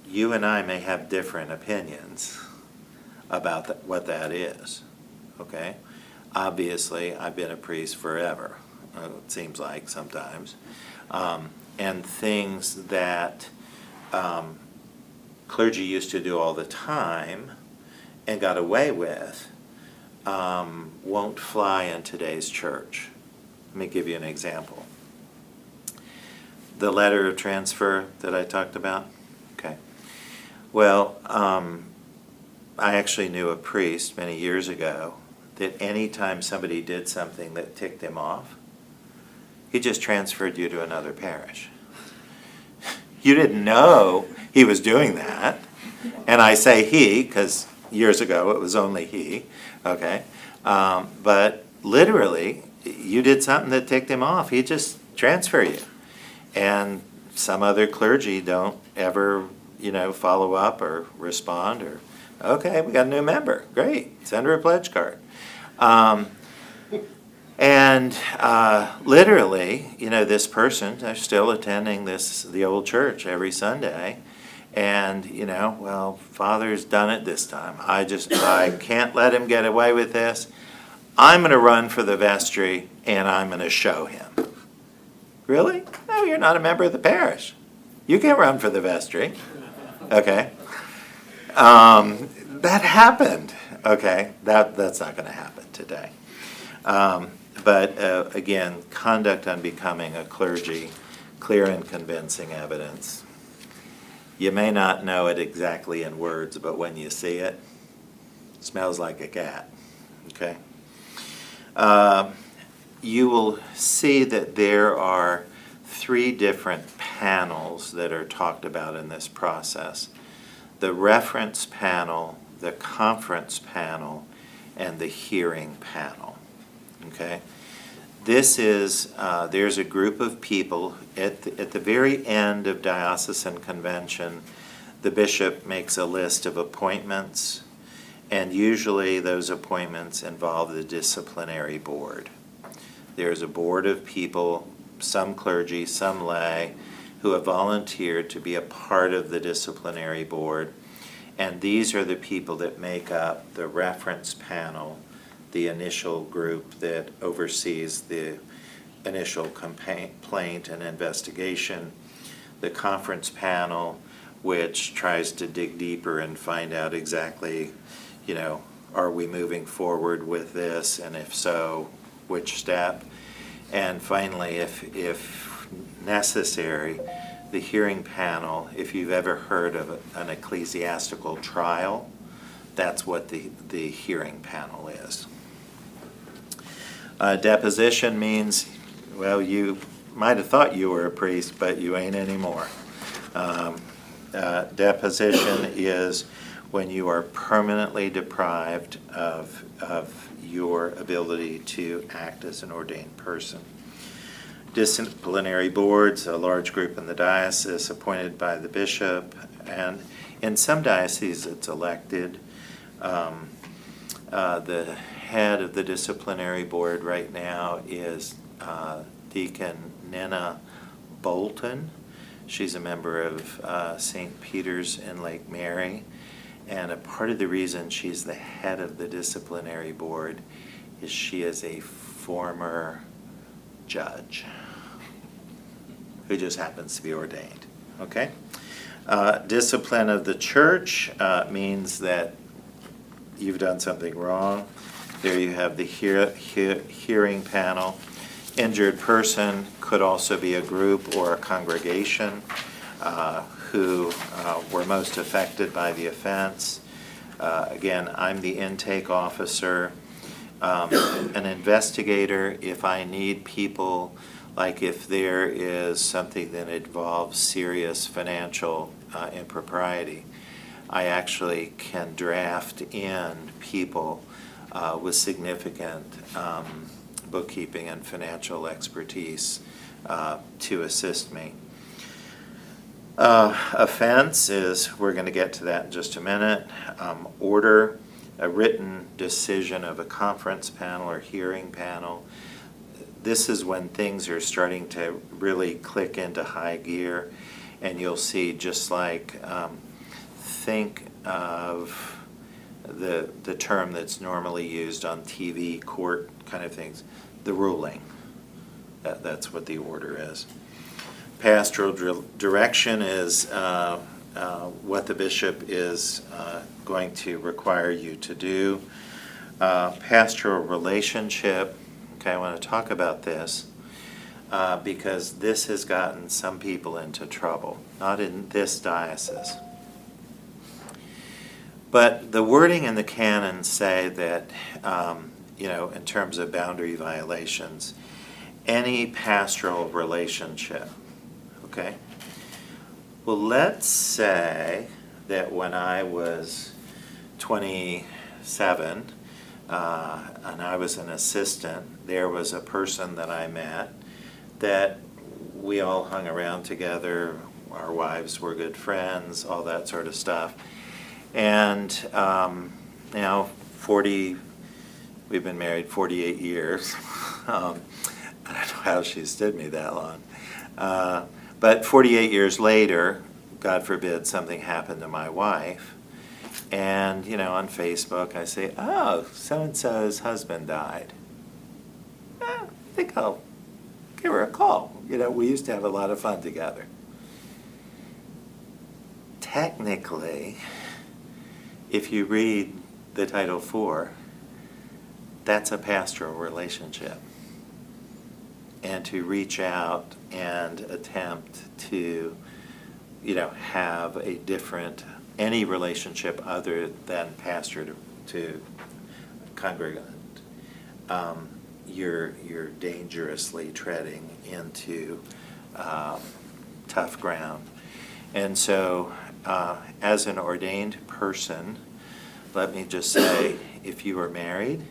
you and I may have different opinions about what that is, okay? Obviously, I've been a priest forever, it seems like sometimes, and things that clergy used to do all the time and got away with won't fly in today's church. Let me give you an example. The letter of transfer that I talked about, okay. Well, I actually knew a priest many years ago that anytime somebody did something that ticked him off, he just transferred you to another parish. You didn't know he was doing that. And I say he, because years ago it was only he, okay? But literally, you did something that ticked him off, he just transfer you. And some other clergy don't ever, follow up or respond or, okay, we got a new member, great, send her a pledge card. Literally, this person, they're still attending the old church every Sunday, and, well, Father's done it this time. I can't let him get away with this. I'm going to run for the vestry, and I'm going to show him. Really? No, you're not a member of the parish. You can't run for the vestry. Okay? That happened. Okay? That's not going to happen today. But again, conduct unbecoming a clergy, clear and convincing evidence. You may not know it exactly in words, but when you see it, it smells like a cat. Okay? You will see that there are three different panels that are talked about in this process: the reference panel, the conference panel, and the hearing panel. Okay? This is, there's a group of people at the very end of diocesan convention. The bishop makes a list of appointments, and usually those appointments involve the disciplinary board. There's a board of people, some clergy, some lay, who have volunteered to be a part of the disciplinary board, and these are the people that make up the reference panel, the initial group that oversees the initial complaint and investigation, the conference panel, which tries to dig deeper and find out exactly, are we moving forward with this, and if so, which step? And finally, if necessary, the hearing panel. If you've ever heard of an ecclesiastical trial, that's what the hearing panel is. Deposition means, well, you might have thought you were a priest, but you ain't anymore. Deposition is when you are permanently deprived of your ability to act as an ordained person. Disciplinary boards, a large group in the diocese appointed by the bishop, and in some dioceses it's elected. The head of the disciplinary board right now is Deacon Nina Bolton. She's a member of St. Peter's in Lake Mary, and a part of the reason she's the head of the disciplinary board is she is a former judge who just happens to be ordained. Okay? Discipline of the church means that you've done something wrong. There you have the hearing panel. Injured person could also be a group or a congregation who were most affected by the offense. Again, I'm the intake officer. An investigator, if I need people, like if there is something that involves serious financial impropriety, I actually can draft in people with significant bookkeeping and financial expertise to assist me. Offense is, we're going to get to that in just a minute. Order, a written decision of a conference panel or hearing panel. This is when things are starting to really click into high gear, and you'll see, just like, think of the term that's normally used on TV, court kind of things, the ruling. That's what the order is. Pastoral direction is what the bishop is going to require you to do. Pastoral relationship, okay, I want to talk about this because this has gotten some people into trouble, not in this diocese. But the wording in the canons say that, in terms of boundary violations, any pastoral relationship, okay? Well, let's say that when I was 27 and I was an assistant, there was a person that I met that we all hung around together, our wives were good friends, all that sort of stuff. And now we've been married 48 years. I don't know how she stood me that long. But 48 years later, God forbid something happened to my wife. And, on Facebook I say, oh, so-and-so's husband died. I think I'll give her a call. We used to have a lot of fun together. Technically, if you read the Title IV, that's a pastoral relationship. And to reach out and attempt to, have a different, any relationship other than pastor to congregant, you're dangerously treading into tough ground. And so, as an ordained person, let me just say, if you are married,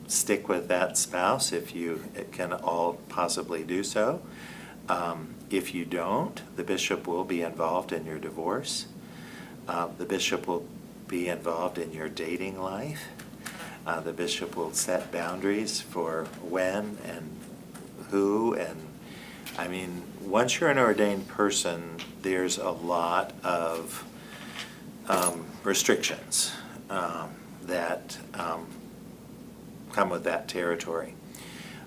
stick with that spouse if you can all possibly do so. If you don't, the bishop will be involved in your divorce. The bishop will be involved in your dating life. The bishop will set boundaries for when and who, and I mean, once you're an ordained person, there's a lot of restrictions that come with that territory.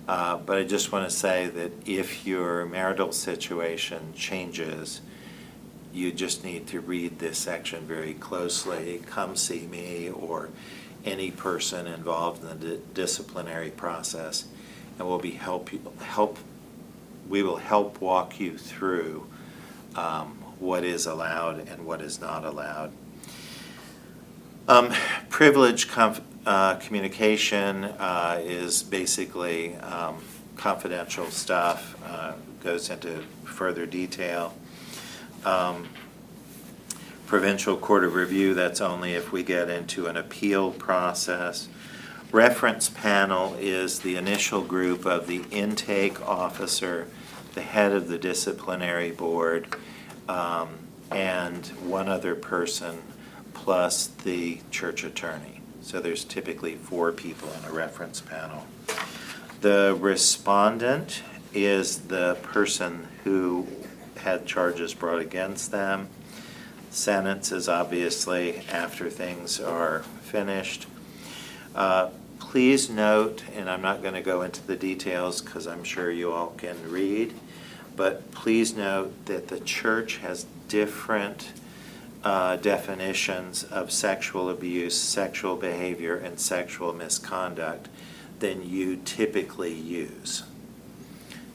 But I just want to say that if your marital situation changes, you just need to read this section very closely. Come see me or any person involved in the disciplinary process, and we will help walk you through what is allowed and what is not allowed. Privileged communication is basically confidential stuff, goes into further detail. Provincial Court of Review, that's only if we get into an appeal process. Reference panel is the initial group of the intake officer, the head of the disciplinary board, and one other person plus the church attorney. So there's typically 4 people in a reference panel. The respondent is the person who had charges brought against them. Sentence is obviously after things are finished. Please note, and I'm not going to go into the details because I'm sure you all can read, but please note that the church has different definitions of sexual abuse, sexual behavior, and sexual misconduct than you typically use.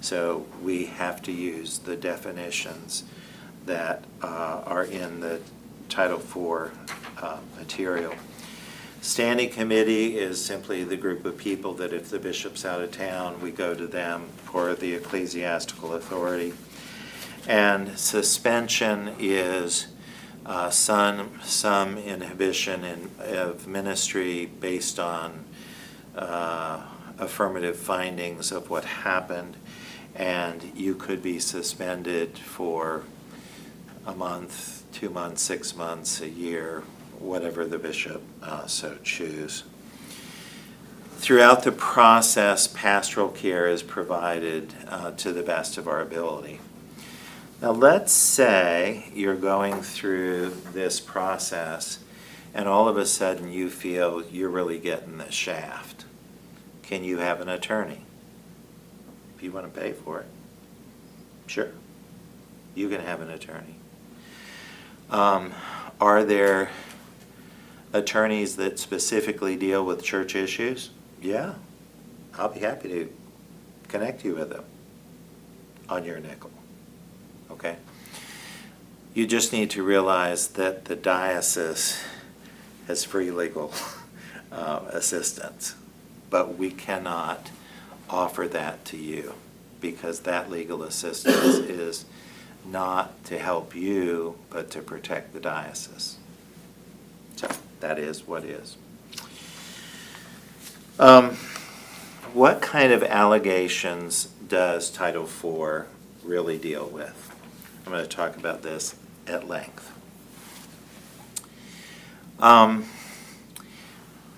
So we have to use the definitions that are in the Title IV material. Standing committee is simply the group of people that if the bishop's out of town, we go to them for the ecclesiastical authority. And suspension is some inhibition of ministry based on affirmative findings of what happened, and you could be suspended for a month, 2 months, 6 months, a year, whatever the bishop so choose. Throughout the process, pastoral care is provided to the best of our ability. Now let's say you're going through this process and all of a sudden you feel you're really getting the shaft. Can you have an attorney? If you want to pay for it, sure, you can have an attorney. Are there attorneys that specifically deal with church issues? Yeah, I'll be happy to connect you with them on your nickel. Okay? You just need to realize that the diocese has free legal assistance, but we cannot offer that to you because that legal assistance is not to help you, but to protect the diocese. So that is what is. What kind of allegations does Title IV really deal with? I'm going to talk about this at length.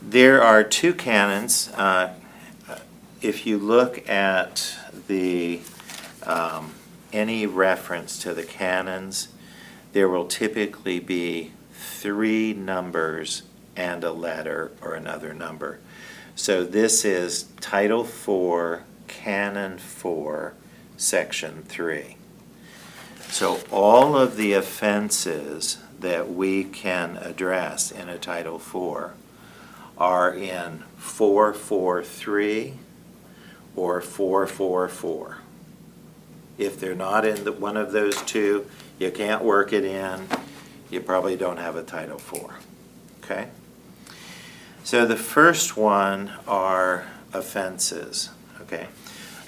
There are 2 canons. If you look at the any reference to the canons, there will typically be 3 numbers and a letter or another number. So this is Title IV, Canon 4, Section 3. So all of the offenses that we can address in a Title IV are in 443 or 444. If they're not in one of those 2, you can't work it in. You probably don't have a Title IV. Okay? So the first one are offenses. Okay?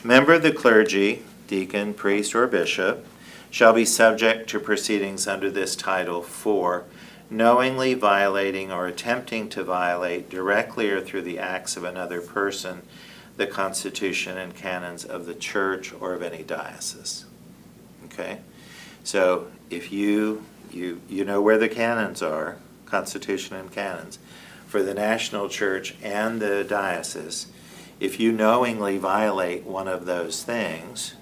member of the clergy, deacon, priest, or bishop, shall be subject to proceedings under this title for knowingly violating or attempting to violate, directly or through the acts of another person, the Constitution and canons of the church or of any diocese. Okay? So if you know where the canons are, Constitution and canons, for the national church and the diocese, if you knowingly violate one of those things,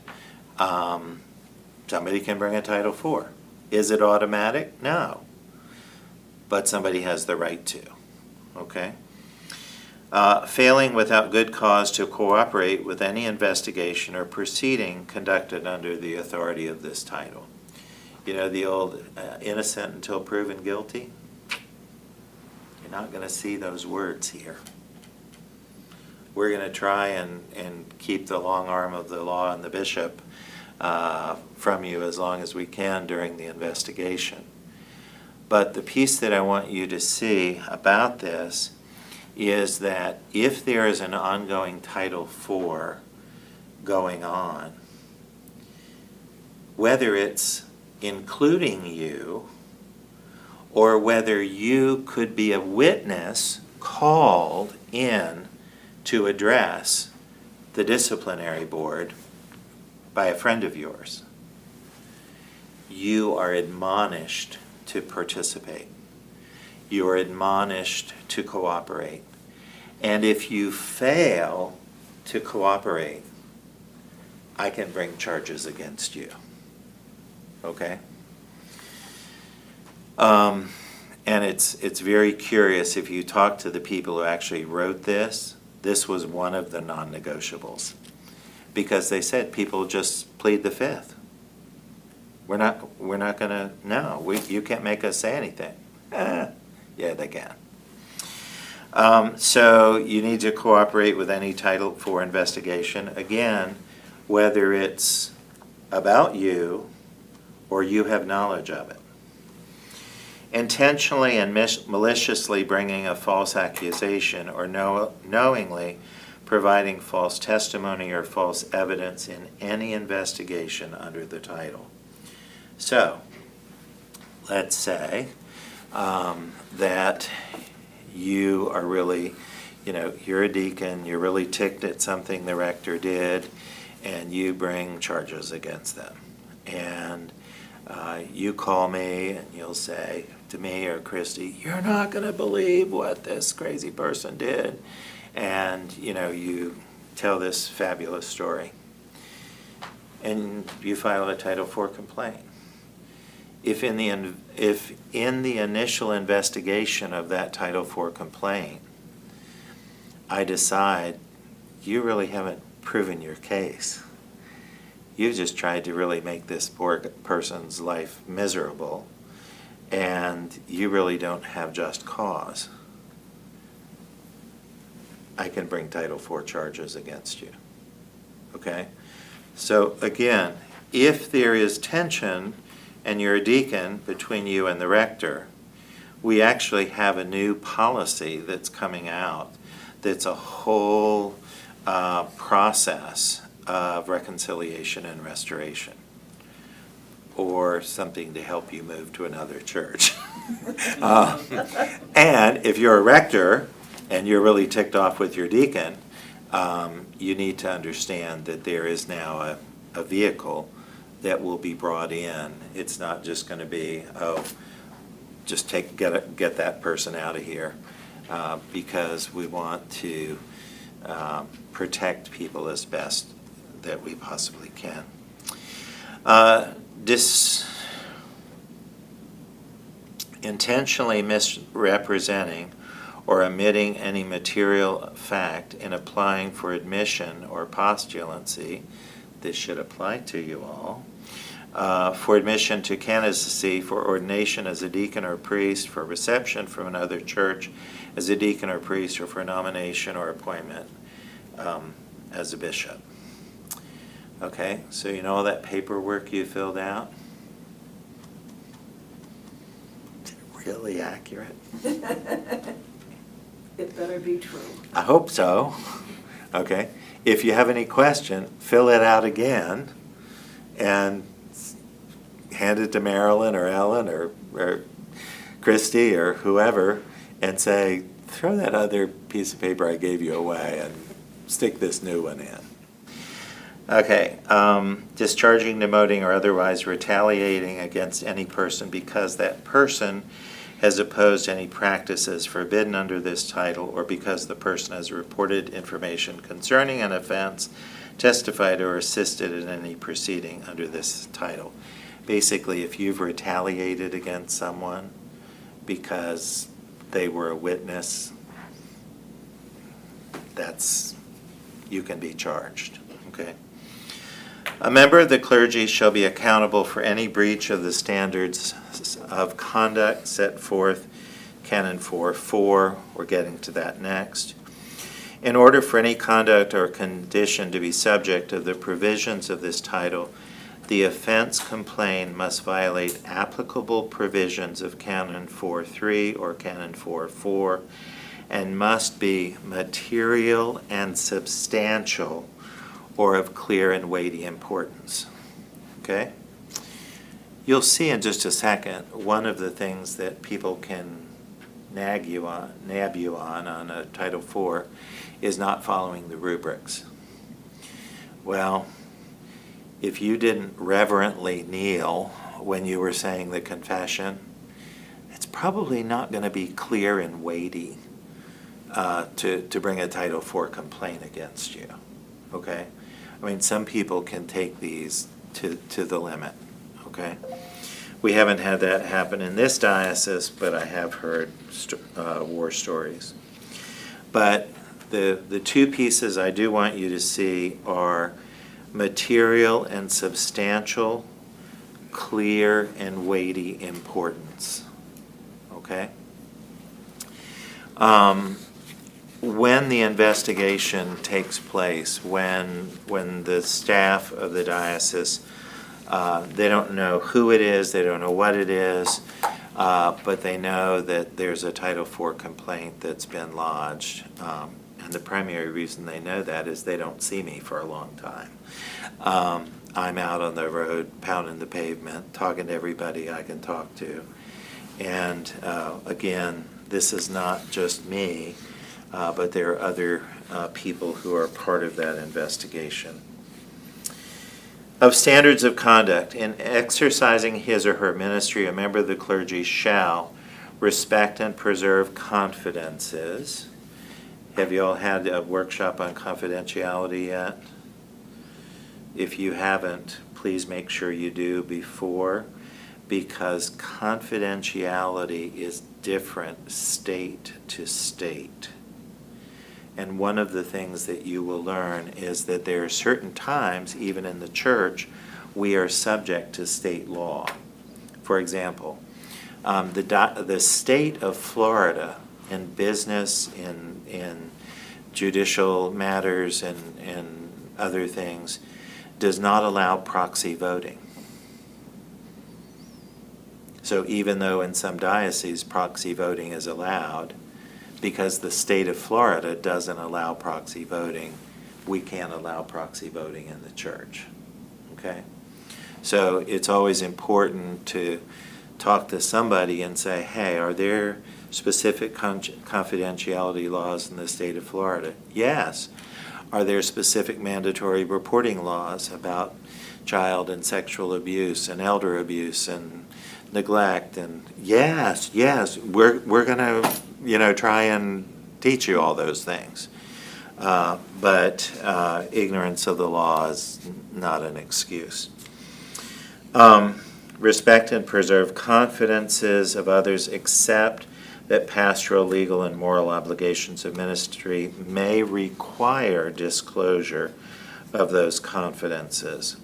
somebody can bring a Title IV. Is it automatic? No. But somebody has the right to. Okay? Failing without good cause to cooperate with any investigation or proceeding conducted under the authority of this title. You know the old innocent until proven guilty? You're not going to see those words here. We're going to try and keep the long arm of the law and the bishop from you as long as we can during the investigation. But the piece that I want you to see about this is that if there is an ongoing Title IV going on, whether it's including you or whether you could be a witness called in to address the disciplinary board by a friend of yours, you are admonished to participate. You are admonished to cooperate. And if you fail to cooperate, I can bring charges against you. Okay? And it's very curious, if you talk to the people who actually wrote this was one of the non-negotiables. Because they said people just plead the fifth. We're not going to, no, you can't make us say anything. Yeah, they can. So you need to cooperate with any Title IV investigation. Again, whether it's about you or you have knowledge of it. Intentionally and maliciously bringing a false accusation or knowingly providing false testimony or false evidence in any investigation under the title. So, let's say that you are really, you're a deacon, you're really ticked at something the rector did, and you bring charges against them. And you call me and you'll say to me or Christy, you're not going to believe what this crazy person did. And, you tell this fabulous story. And you file a Title IV complaint. If in the initial investigation of that Title IV complaint, I decide you really haven't proven your case, you just tried to really make this poor person's life miserable, and you really don't have just cause, I can bring Title IV charges against you. Okay? So again, if there is tension and you're a deacon between you and the rector, we actually have a new policy that's coming out that's a whole process of reconciliation and restoration, or something to help you move to another church. And if you're a rector and you're really ticked off with your deacon, you need to understand that there is now a vehicle that will be brought in. It's not just going to be, just get that person out of here, because we want to protect people as best that we possibly can. Intentionally misrepresenting or omitting any material fact in applying for admission or postulancy, this should apply to you all, for admission to candidacy, for ordination as a deacon or priest, for reception from another church as a deacon or priest, or for nomination or appointment as a bishop. Okay, so you know all that paperwork you filled out? Is it really accurate? It better be true. I hope so. Okay? If you have any question, fill it out again and hand it to Marilyn or Ellen or Christy or whoever and say, throw that other piece of paper I gave you away and stick this new one in. Okay, discharging, demoting, or otherwise retaliating against any person because that person has opposed any practices forbidden under this title, or because the person has reported information concerning an offense, testified or assisted in any proceeding under this title. Basically, if you've retaliated against someone because they were a witness, you can be charged, okay? A member of the clergy shall be accountable for any breach of the standards of conduct set forth Canon 4:4. We're getting to that next. In order for any conduct or condition to be subject to the provisions of this title, the offense complained must violate applicable provisions of Canon 4:3 or Canon 4:4 and must be material and substantial or of clear and weighty importance. Okay? You'll see in just a second one of the things that people can nab you on a Title IV is not following the rubrics. Well, if you didn't reverently kneel when you were saying the confession, it's probably not going to be clear and weighty to bring a Title IV complaint against you. Okay? I mean, some people can take these to the limit. Okay? We haven't had that happen in this diocese, but I have heard war stories. But the two pieces I do want you to see are material and substantial, clear and weighty importance. Okay? When the investigation takes place, when the staff of the diocese, they don't know who it is, they don't know what it is, but they know that there's a Title IV complaint that's been lodged. And the primary reason they know that is they don't see me for a long time. I'm out on the road, pounding the pavement, talking to everybody I can talk to. And again, this is not just me, but there are other people who are part of that investigation. Of standards of conduct, in exercising his or her ministry, a member of the clergy shall respect and preserve confidences. Have you all had a workshop on confidentiality yet? If you haven't, please make sure you do before, because confidentiality is different state to state. And one of the things that you will learn is that there are certain times, even in the church, we are subject to state law. For example, the state of Florida in business, in judicial matters and other things, does not allow proxy voting. So even though in some dioceses proxy voting is allowed, because the state of Florida doesn't allow proxy voting, we can't allow proxy voting in the church. Okay? So it's always important to talk to somebody and say, hey, are there specific confidentiality laws in the state of Florida? Yes. Are there specific mandatory reporting laws about child and sexual abuse and elder abuse and neglect? And yes, we're going to try and teach you all those things. But ignorance of the law is not an excuse. Respect and preserve confidences of others, except that pastoral, legal, and moral obligations of ministry may require disclosure of those confidences.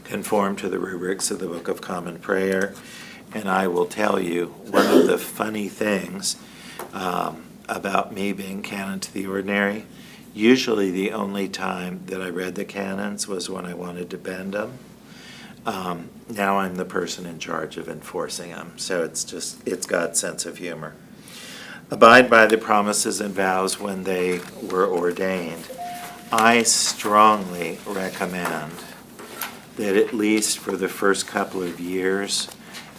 Conform to the rubrics of the Book of Common Prayer. And I will tell you, one of the funny things about me being canon to the ordinary, usually the only time that I read the canons was when I wanted to bend them. Now I'm the person in charge of enforcing them, so it's God's sense of humor. abide by the promises and vows when they were ordained. I strongly recommend that at least for the first couple of years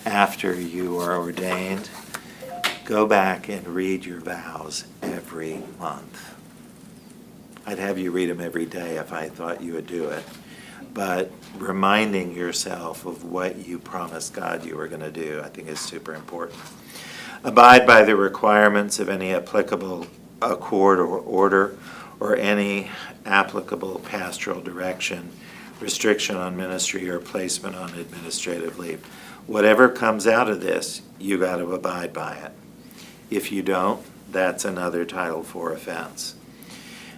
after you are ordained, go back and read your vows every month. I'd have you read them every day if I thought you would do it. But reminding yourself of what you promised God you were going to do, I think is super important. Abide by the requirements of any applicable accord or order or any applicable pastoral direction, restriction on ministry, or placement on administrative leave. Whatever comes out of this, you got to abide by it. If you don't, that's another Title IV offense.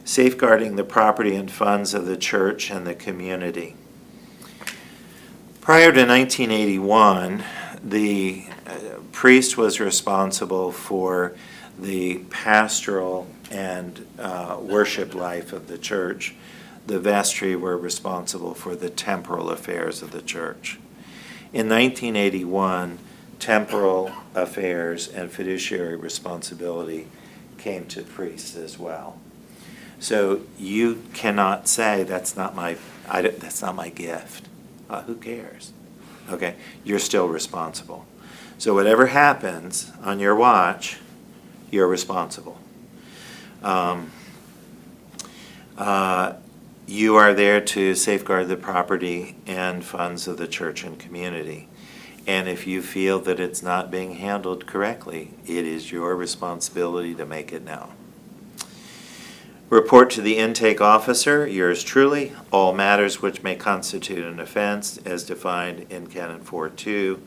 Safeguarding the property and funds of the church and the community. Prior to 1981, the priest was responsible for the pastoral and worship life of the church. The vestry were responsible for the temporal affairs of the church. In 1981, temporal affairs and fiduciary responsibility came to priests as well. So you cannot say that's not my gift. Who cares? Okay, you're still responsible. So whatever happens on your watch, you're responsible. You are there to safeguard the property and funds of the church and community. And if you feel that it's not being handled correctly, it is your responsibility to make it known. Report to the intake officer, yours truly, all matters which may constitute an offense as defined in Canon 4.2,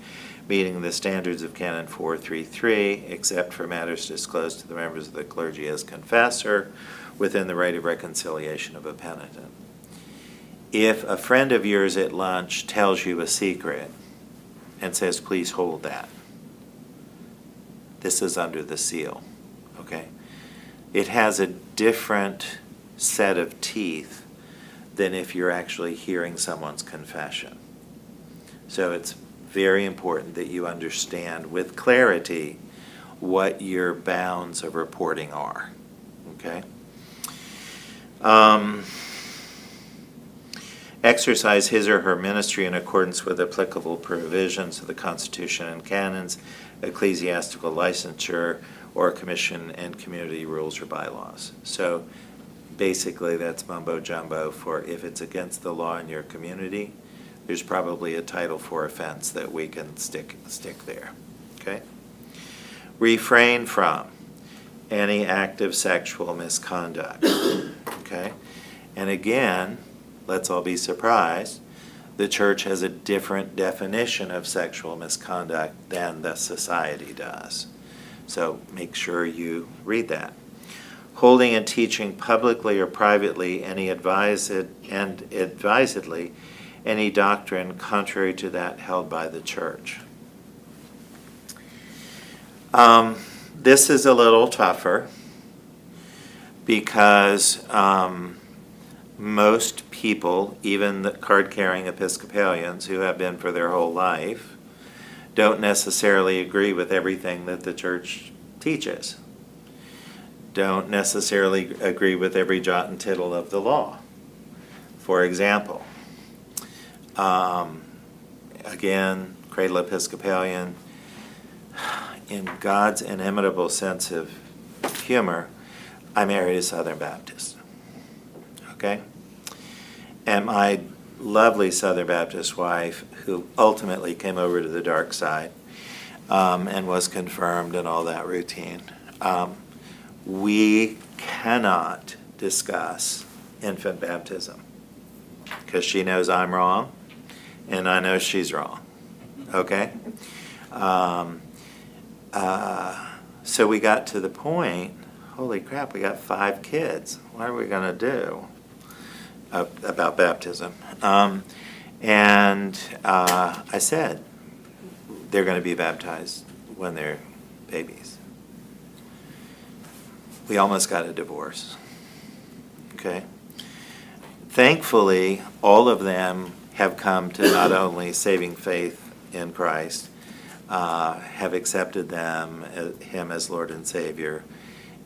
meeting the standards of Canon 4.3.3, except for matters disclosed to the members of the clergy as confessor, within the right of reconciliation of a penitent. If a friend of yours at lunch tells you a secret and says, please hold that, this is under the seal, okay? It has a different set of teeth than if you're actually hearing someone's confession. So it's very important that you understand with clarity what your bounds of reporting are, okay? Exercise his or her ministry in accordance with applicable provisions of the Constitution and canons, ecclesiastical licensure, or commission and community rules or bylaws. So basically that's mumbo jumbo for if it's against the law in your community, there's probably a Title IV offense that we can stick there, okay? Refrain from any act of sexual misconduct, okay? And again, let's all be surprised, the church has a different definition of sexual misconduct than the society does. So make sure you read that. Holding and teaching publicly or privately advisedly any doctrine contrary to that held by the church. This is a little tougher because most people, even the card-carrying Episcopalians who have been for their whole life, don't necessarily agree with everything that the church teaches. Don't necessarily agree with every jot and tittle of the law. For example, again, cradle Episcopalian, in God's inimitable sense of humor, I married a Southern Baptist. Okay? And my lovely Southern Baptist wife, who ultimately came over to the dark side and was confirmed and all that routine, we cannot discuss infant baptism because she knows I'm wrong and I know she's wrong. Okay? So we got to the point, holy crap, we got 5 kids. What are we going to do about baptism? And I said, they're going to be baptized when they're babies. We almost got a divorce. Okay? Thankfully, all of them have come to not only saving faith in Christ, have accepted him as Lord and Savior.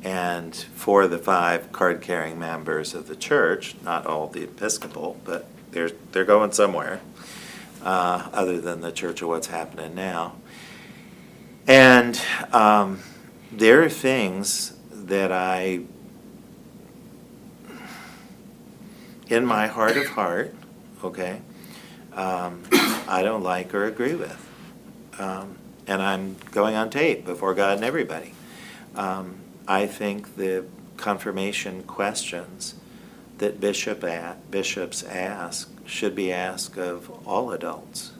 And for the 5 card-carrying members of the church, not all the Episcopal, but they're going somewhere other than the Church of what's happening now. And there are things that in my heart of heart, okay, I don't like or agree with. And I'm going on tape before God and everybody. I think the confirmation questions that bishops ask should be asked of all adults.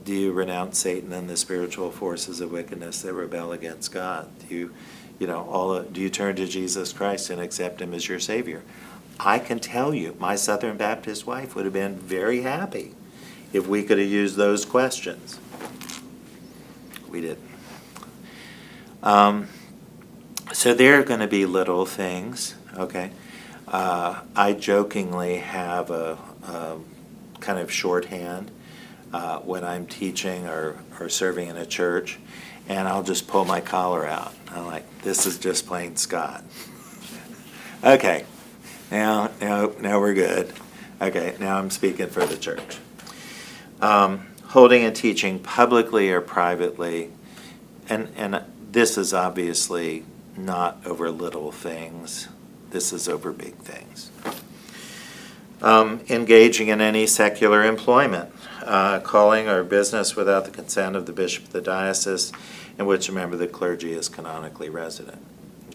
Do you renounce Satan and the spiritual forces of wickedness that rebel against God? Do you turn to Jesus Christ and accept him as your Savior? I can tell you, my Southern Baptist wife would have been very happy if we could have used those questions. We didn't. So there are going to be little things, okay? I jokingly have a kind of shorthand when I'm teaching or serving in a church, and I'll just pull my collar out. I'm like, this is just plain Scott. Okay, now we're good. Okay, now I'm speaking for the church. Holding and teaching publicly or privately, and this is obviously not over little things. This is over big things. Engaging in any secular employment, calling or business without the consent of the bishop of the diocese in which a member of the clergy is canonically resident.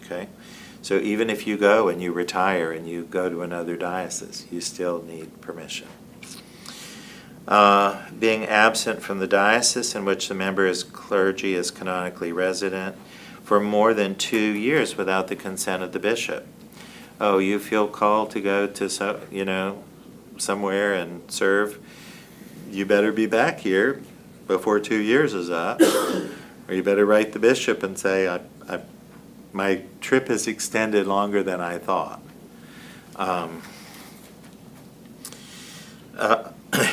Okay? So even if you go and you retire and you go to another diocese, you still need permission. Being absent from the diocese in which the member's clergy is canonically resident for more than 2 years without the consent of the bishop. Oh, you feel called to go to somewhere and serve, you better be back here before 2 years is up. Or you better write the bishop and say, my trip is extended longer than I thought.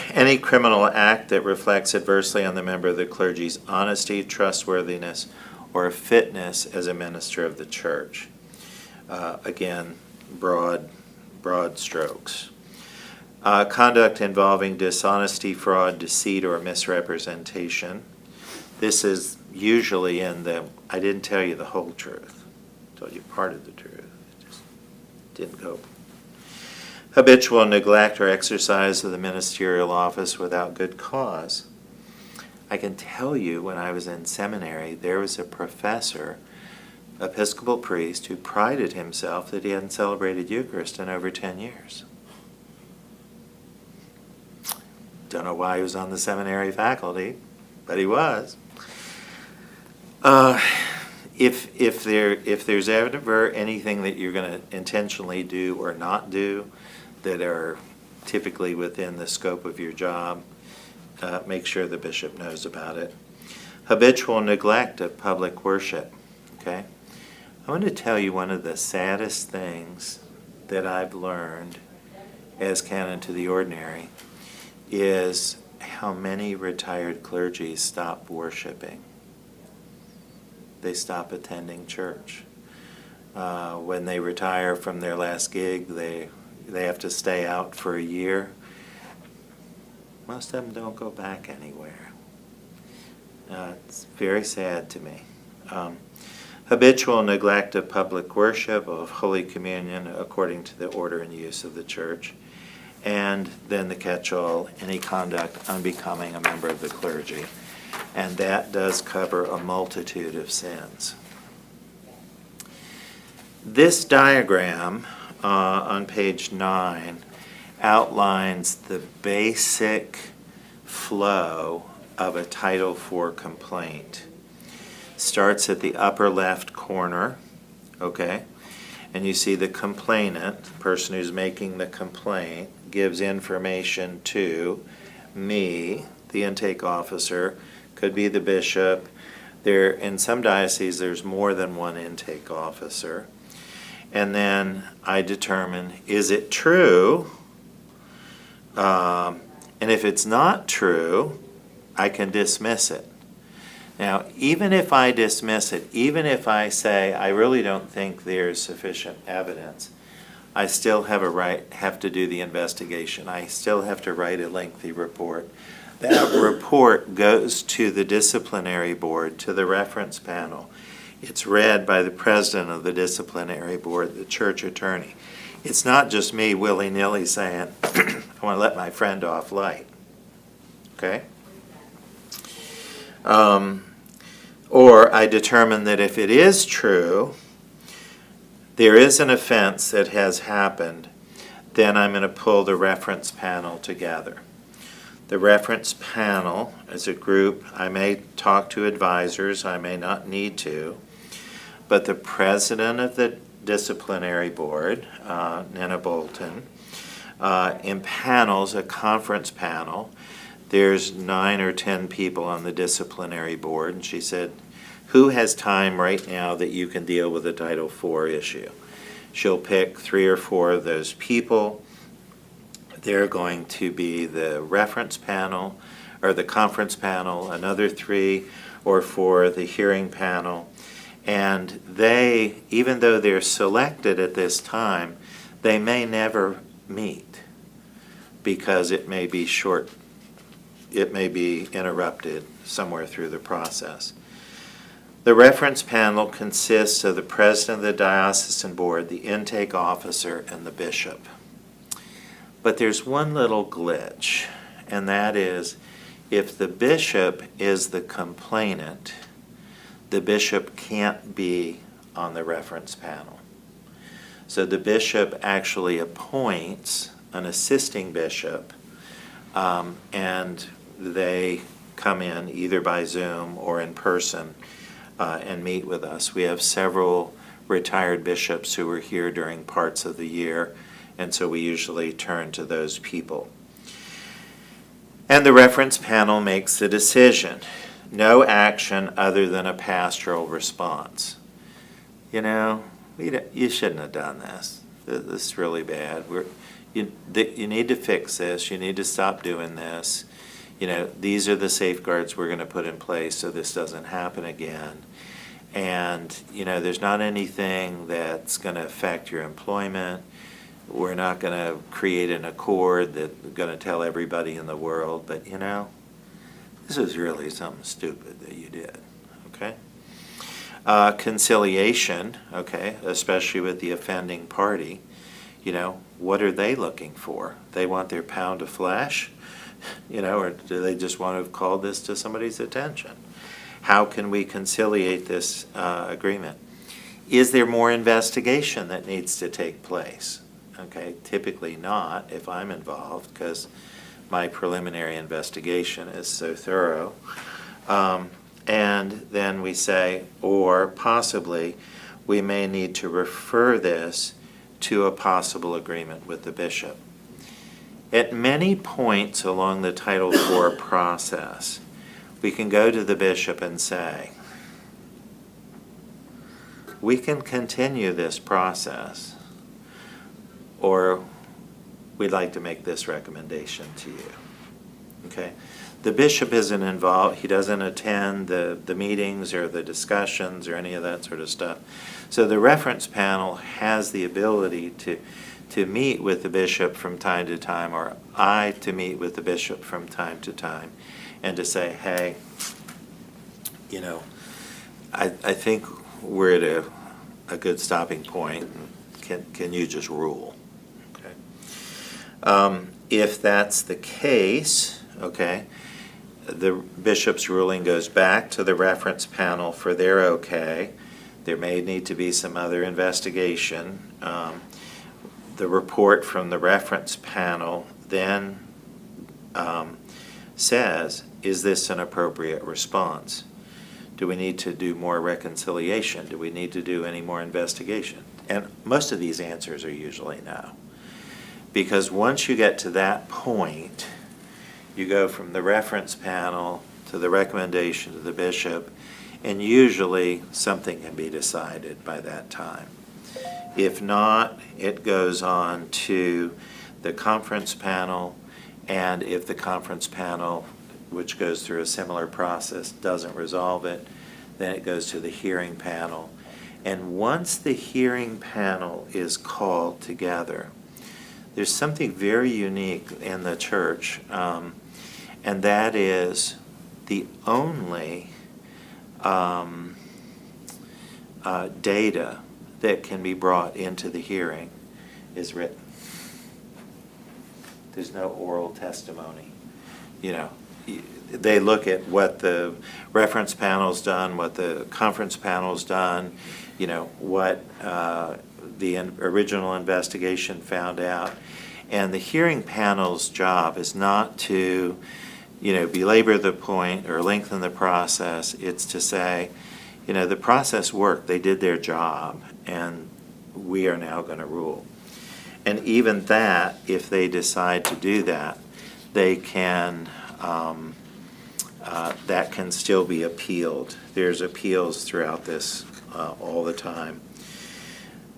Any criminal act that reflects adversely on the member of the clergy's honesty, trustworthiness, or fitness as a minister of the church. Again, broad strokes. Conduct involving dishonesty, fraud, deceit, or misrepresentation. This is usually in the, I didn't tell you the whole truth. I told you part of the truth. It just didn't go. Habitual neglect or exercise of the ministerial office without good cause. I can tell you when I was in seminary, there was a professor, Episcopal priest, who prided himself that he hadn't celebrated Eucharist in over 10 years. Don't know why he was on the seminary faculty, but he was. If there's ever anything that you're going to intentionally do or not do that are typically within the scope of your job, make sure the bishop knows about it. Habitual neglect of public worship. Okay, I want to tell you one of the saddest things that I've learned as canon to the ordinary is how many retired clergy stop worshiping. They stop attending church. When they retire from their last gig, they have to stay out for a year. Most of them don't go back anywhere. It's very sad to me. Habitual neglect of public worship, of Holy Communion according to the order and use of the church. And then the catch-all, any conduct unbecoming a member of the clergy. And that does cover a multitude of sins. This diagram on page 9 outlines the basic flow of a Title IV complaint. Starts at the upper left corner, okay? And you see the complainant, the person who's making the complaint, gives information to me, the intake officer, could be the bishop. In some dioceses, there's more than one intake officer. And then I determine, is it true? And if it's not true, I can dismiss it. Now, even if I dismiss it, even if I say I really don't think there's sufficient evidence, I still have to do the investigation. I still have to write a lengthy report. That report goes to the disciplinary board, to the reference panel. It's read by the president of the disciplinary board, the church attorney. It's not just me willy-nilly saying, I want to let my friend off light. Okay? Or I determine that if it is true, there is an offense that has happened, then I'm going to pull the reference panel together. The reference panel as a group, I may talk to advisors, I may not need to, but the president of the disciplinary board, Nina Bolton, impanels a conference panel. There's 9 or 10 people on the disciplinary board, and she said, who has time right now that you can deal with the Title IV issue? She'll pick 3 or 4 of those people. They're going to be the reference panel, or the conference panel, another 3 or 4, the hearing panel. And they, even though they're selected at this time, they may never meet because it may be interrupted somewhere through the process. The reference panel consists of the president of the diocesan board, the intake officer, and the bishop. But there's one little glitch, and that is if the bishop is the complainant, the bishop can't be on the reference panel. So the bishop actually appoints an assisting bishop, and they come in either by Zoom or in person and meet with us. We have several retired bishops who are here during parts of the year, and so we usually turn to those people. And the reference panel makes the decision. No action other than a pastoral response. You know, you shouldn't have done this. This is really bad. You need to fix this. You need to stop doing this. You know, these are the safeguards we're going to put in place so this doesn't happen again. And, you know, there's not anything that's going to affect your employment. We're not going to create an accord that's going to tell everybody in the world, but, you know, this is really something stupid that you did, okay? Conciliation, okay, especially with the offending party, you know, what are they looking for? They want their pound of flesh? You know, or do they just want to have called this to somebody's attention? How can we conciliate this agreement? Is there more investigation that needs to take place? Okay, typically not if I'm involved because my preliminary investigation is so thorough. And then we say, or possibly we may need to refer this to a possible agreement with the bishop. At many points along the Title IV process, we can go to the bishop and say, we can continue this process, or we'd like to make this recommendation to you. Okay? The bishop isn't involved. He doesn't attend the meetings or the discussions or any of that sort of stuff. So the reference panel has the ability to meet with the bishop from time to time, or I to meet with the bishop from time to time, and to say, hey, you know, I think we're at a good stopping point. Can you just rule? Okay. If that's the case, okay, the bishop's ruling goes back to the reference panel for their okay. There may need to be some other investigation. The report from the reference panel then says, is this an appropriate response? Do we need to do more reconciliation? Do we need to do any more investigation? And most of these answers are usually no. Because once you get to that point, you go from the reference panel to the recommendation to the bishop, and usually something can be decided by that time. If not, it goes on to the conference panel, and if the conference panel which goes through a similar process, doesn't resolve it, then it goes to the hearing panel. And once the hearing panel is called together, there's something very unique in the church, and that is the only data that can be brought into the hearing is written. There's no oral testimony. You know, they look at what the reference panel's done, what the conference panel's done, you know, what the original investigation found out. And the hearing panel's job is not to, you know, belabor the point or lengthen the process. It's to say, you know, the process worked, they did their job, and we are now going to rule. And even that, if they decide to do that, they can, that can still be appealed. There's appeals throughout this all the time.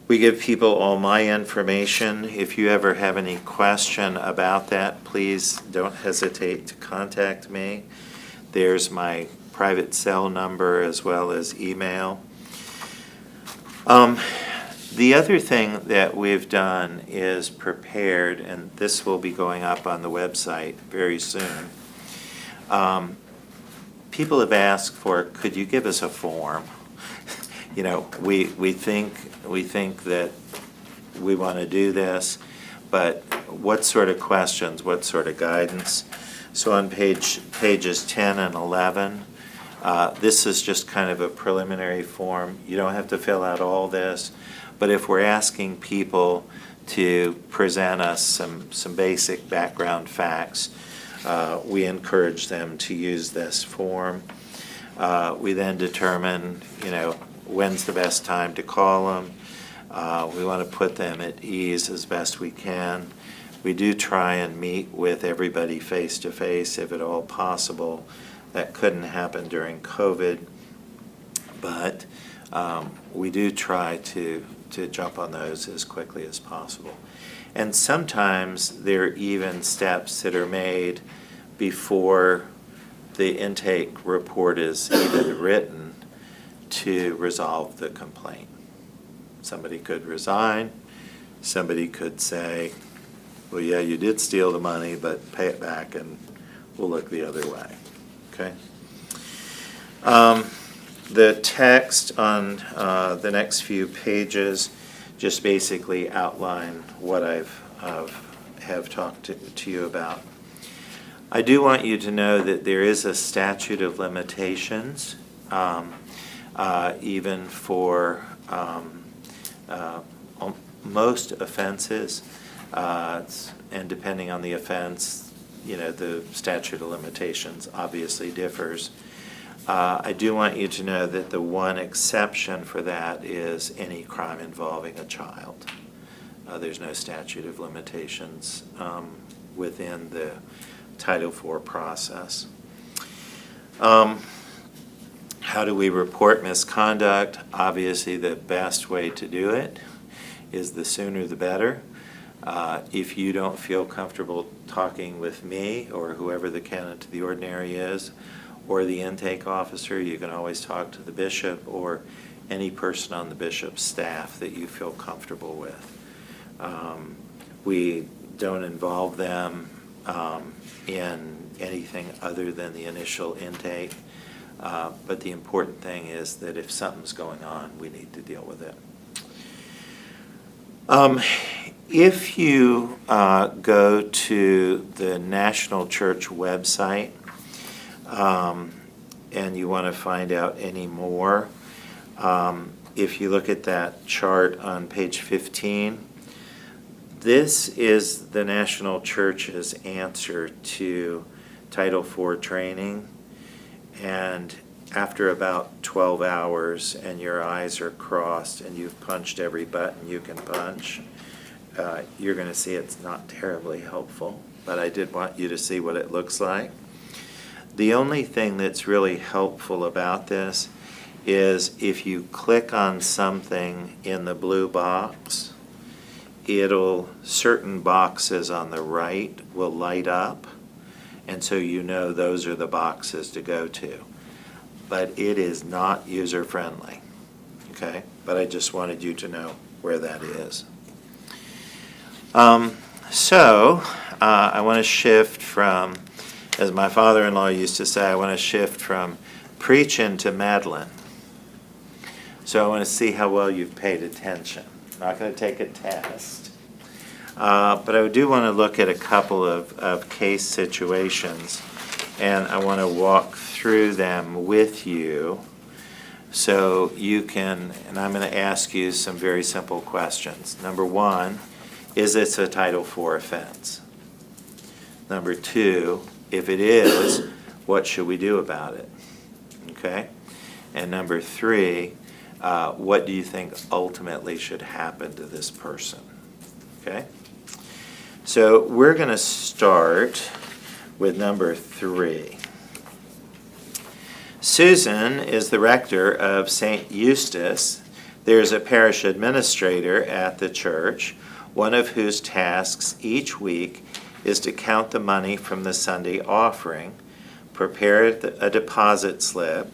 We give people all my information. If you ever have any question about that, please don't hesitate to contact me. There's my private cell number as well as email. The other thing that we've done is prepared, and this will be going up on the website very soon. People have asked for, could you give us a form? You know, we think that we want to do this, but what sort of questions, what sort of guidance? So on pages 10 and 11, this is just kind of a preliminary form. You don't have to fill out all this, but if we're asking people to present us some basic background facts, we encourage them to use this form. We then determine, you know, when's the best time to call them. We want to put them at ease as best we can. We do try and meet with everybody face to face if at all possible. That couldn't happen during COVID, but we do try to jump on those as quickly as possible. And sometimes there are even steps that are made before the intake report is even written to resolve the complaint. Somebody could resign, somebody could say, well, yeah, you did steal the money, but pay it back and we'll look the other way, okay? The text on the next few pages just basically outline what have talked to you about. I do want you to know that there is a statute of limitations, even for most offenses, and depending on the offense, you know, the statute of limitations obviously differs. I do want you to know that the one exception for that is any crime involving a child. There's no statute of limitations within the Title IV process. How do we report misconduct? Obviously, the best way to do it is the sooner the better. If you don't feel comfortable talking with me or whoever the canon to the ordinary is, or the intake officer, you can always talk to the bishop or any person on the bishop's staff that you feel comfortable with. We don't involve them in anything other than the initial intake, but the important thing is that if something's going on, we need to deal with it. If you go to the National Church website, and you want to find out any more, if you look at that chart on page 15, this is the National Church's answer to Title IV training, and after about 12 hours and your eyes are crossed and you've punched every button you can punch, you're going to see it's not terribly helpful, but I did want you to see what it looks like. The only thing that's really helpful about this is if you click on something in the blue box, certain boxes on the right will light up, And so you know those are the boxes to go to. But it is not user-friendly, okay? But I just wanted you to know where that is. I want to shift from, as my father-in-law used to say, I want to shift from preaching to meddling. So I want to see how well you've paid attention. I'm not going to take a test. But I do want to look at a couple of case situations, and I want to walk through them with you so you can, and I'm going to ask you some very simple questions. Number one, is this a Title IV offense? Number two, if it is, what should we do about it? Okay? And number three, what do you think ultimately should happen to this person? Okay? So we're going to start with number 3. Susan is the rector of St. Eustace. There's a parish administrator at the church, one of whose tasks each week is to count the money from the Sunday offering, prepare a deposit slip,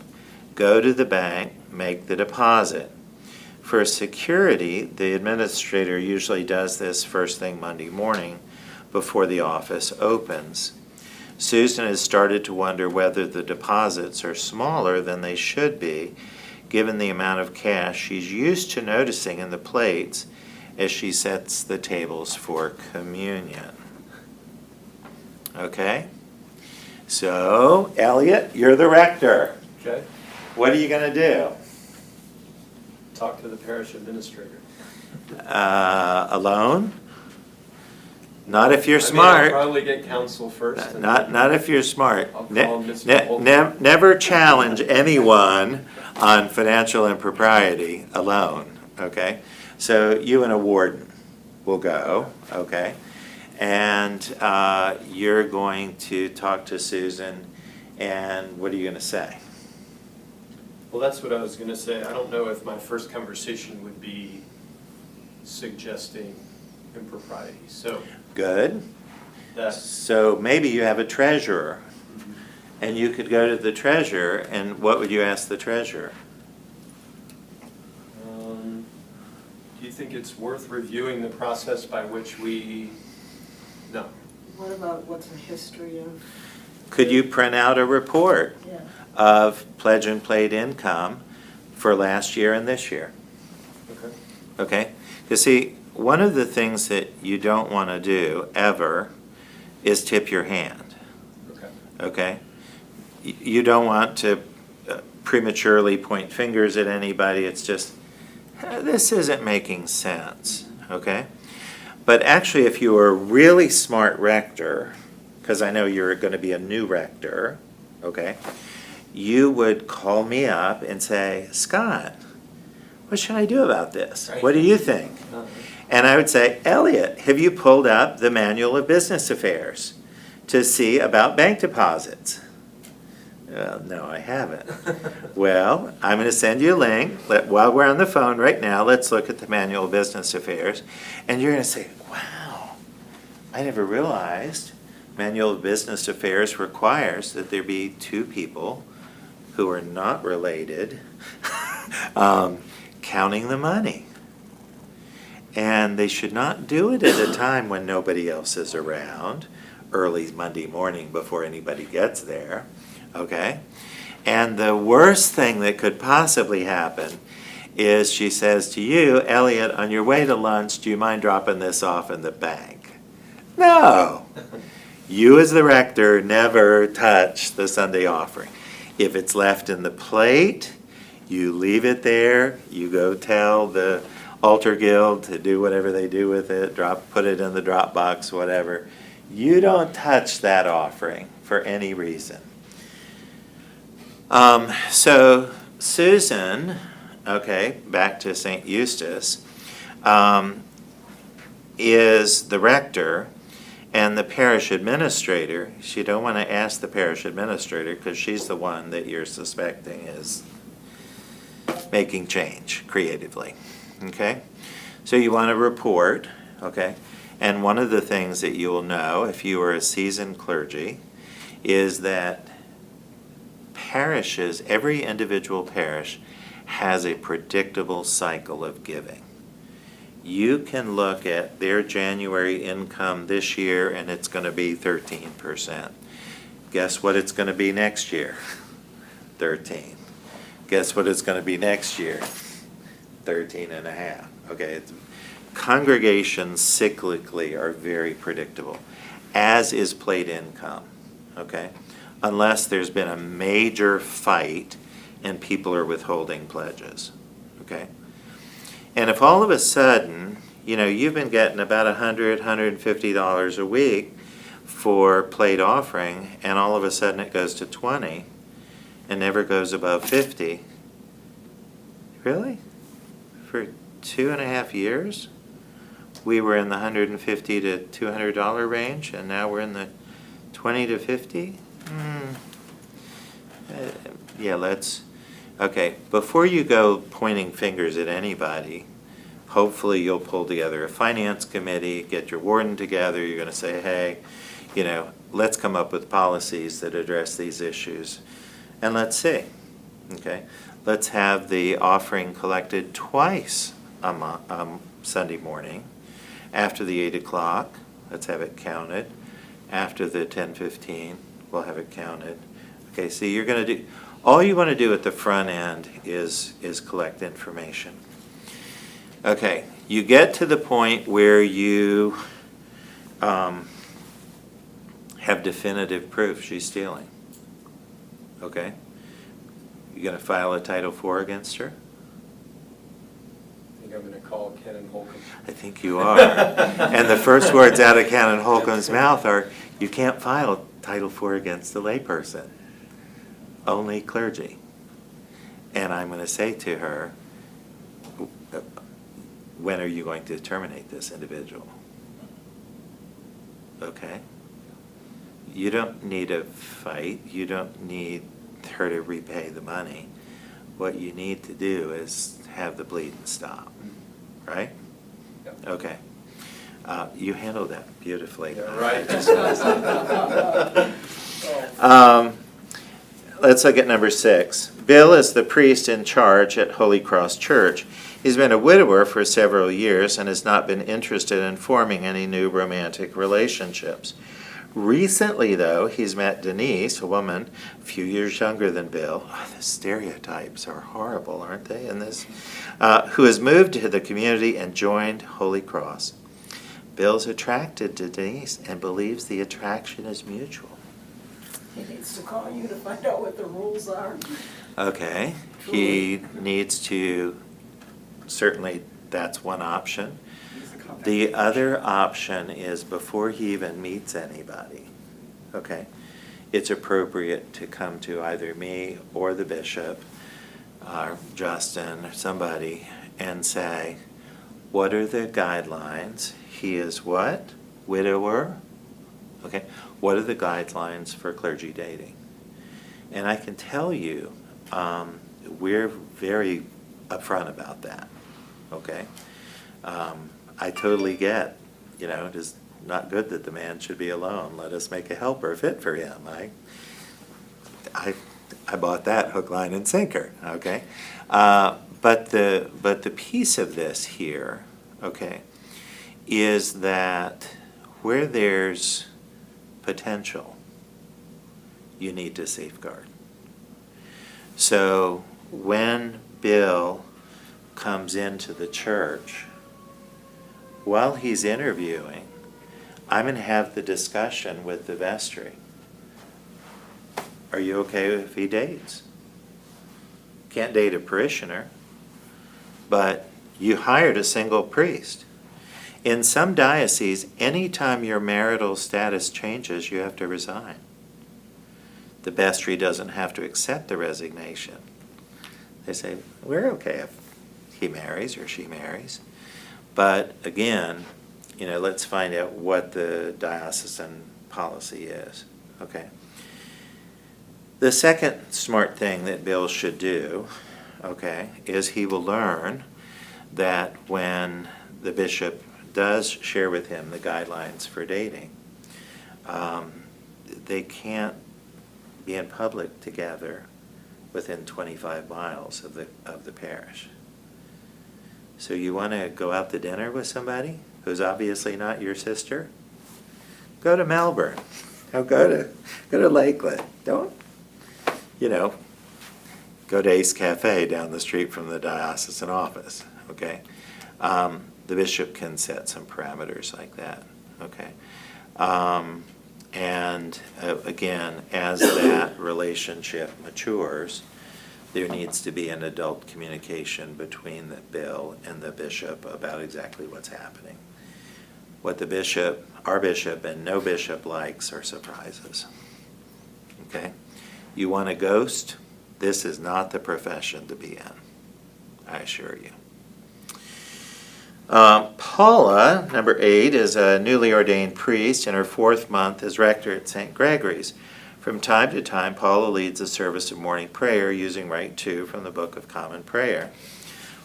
go to the bank, make the deposit. For security, the administrator usually does this first thing Monday morning before the office opens. Susan has started to wonder whether the deposits are smaller than they should be, given the amount of cash she's used to noticing in the plates as she sets the tables for communion. Okay? So, Elliot, you're the rector. Okay. What are you going to do? Talk to the parish administrator. Alone? Not if you're I'll smart. probably get counsel first. and Not if you're smart. I'll call Mr. Holcombe. Never challenge anyone on financial impropriety alone, okay? So you and a warden will go, okay? And you're going to talk to Susan, and what are you going to say? Well, that's what I was going to say. I don't know if my first conversation would be suggesting impropriety. So Good. that's So maybe you have a treasurer, and you could go to the treasurer, and what would you ask the treasurer? do you think it's worth reviewing the process by which we? No. What about what's the history of? Could you print out a report Yeah. of pledge and paid income for last year and this year? Okay. Okay? You see, one of the things that you don't want to do ever is tip your hand. Okay. Okay? You don't want to prematurely point fingers at anybody. It's just, this isn't making sense. Okay? But actually, if you were a really smart rector, because I know you're going to be a new rector, okay, you would call me up and say, Scott, what should I do about this? Right. What do you think? And I would say, Elliot, have you pulled up the Manual of Business Affairs to see about bank deposits? No, I haven't. Well, I'm going to send you a link. While we're on the phone right now, let's look at the Manual of Business Affairs. And you're going to say, wow, I never realized Manual of Business Affairs requires that there be two people who are not related counting the money. And they should not do it at a time when nobody else is around, early Monday morning before anybody gets there, okay? And the worst thing that could possibly happen is she says to you, Elliot, on your way to lunch, do you mind dropping this off in the bank? No! You as the rector never touch the Sunday offering. If it's left in the plate, you leave it there, you go tell the altar guild to do whatever they do with it, put it in the drop box, whatever. You don't touch that offering for any reason. So Susan, okay, back to St. Eustace, is the rector, and the parish administrator, you don't want to ask the parish administrator because she's the one that you're suspecting is making change creatively. Okay? So you want to report, okay? And one of the things that you will know if you are a seasoned clergy is that parishes, every individual parish, has a predictable cycle of giving. You can look at their January income this year and it's going to be 13%. Guess what it's going to be next year? 13. Guess what it's going to be next year? 13.5. Okay, congregations cyclically are very predictable, as is plate income, okay? Unless there's been a major fight and people are withholding pledges, okay? And if all of a sudden, you've been getting about $100, $150 a week for plate offering, and all of a sudden it goes to 20 and never goes above 50, really? For 2.5 years? We were in the $150 to $200 range, and now we're in the 20 to 50? Yeah, okay, before you go pointing fingers at anybody, hopefully you'll pull together a finance committee, get your warden together, you're going to say, hey, let's come up with policies that address these issues, and let's see, okay? Let's have the offering collected twice a Sunday morning. After the 8 o'clock, let's have it counted. After the 10:15, we'll have it counted. Okay, so you're going to do, all you want to do at the front end is collect information. Okay, you get to the point where you have definitive proof she's stealing. Okay? You going to file a Title IV against her? I think I'm going to call Canon Holcombe. I think you are. And the first words out of Canon Holcombe's mouth are, you can't file Title IV against a layperson, only clergy. And I'm going to say to her, when are you going to terminate this individual? Okay? You don't need a fight. You don't need her to repay the money. What you need to do is have the bleeding stop. Right? Yep. Okay. You handled that beautifully. Yeah, right. Let's look at number 6. Bill is the priest in charge at Holy Cross Church. He's been a widower for several years and has not been interested in forming any new romantic relationships. Recently, though, he's met Denise, a woman a few years younger than Bill. Oh, the stereotypes are horrible, aren't they, in this? Who has moved to the community and joined Holy Cross. Bill's attracted to Denise and believes the attraction is mutual. He needs to call you to find out what the rules are. Okay, he needs to, certainly that's one option. The other option is before he even meets anybody, okay, it's appropriate to come to either me or the bishop, or Justin, or somebody, and say, what are the guidelines? He is what? Widower? Okay, what are the guidelines for clergy dating? And I can tell you, we're very upfront about that, okay? I totally get, it is not good that the man should be alone. Let us make a helper fit for him. I bought that hook, line, and sinker, okay? But the piece of this here, okay, is that where there's potential, you need to safeguard. So when Bill comes into the church, while he's interviewing, I'm going to have the discussion with the vestry. Are you okay if he dates? Can't date a parishioner, but you hired a single priest. In some dioceses, anytime your marital status changes, you have to resign. The vestry doesn't have to accept the resignation. They say, we're okay if he marries or she marries. But again, let's find out what the diocesan policy is, okay? The second smart thing that Bill should do, okay, is he will learn that when the bishop does share with him the guidelines for dating, they can't be in public together within 25 miles of the parish. So you want to go out to dinner with somebody who's obviously not your sister? Go to Melbourne. Now go to Lakeland. Don't, go to Ace Cafe down the street from the diocesan office, okay? The bishop can set some parameters like that, okay? Again, as that relationship matures, there needs to be an adult communication between the bill and the bishop about exactly what's happening. What the bishop, our bishop, and no bishop likes are surprises, okay? You want a ghost? This is not the profession to be in, I assure you. Paula, number 8, is a newly ordained priest in her 4th month as rector at St. Gregory's. From time to time, Paula leads a service of morning prayer using Rite 2 from the Book of Common Prayer.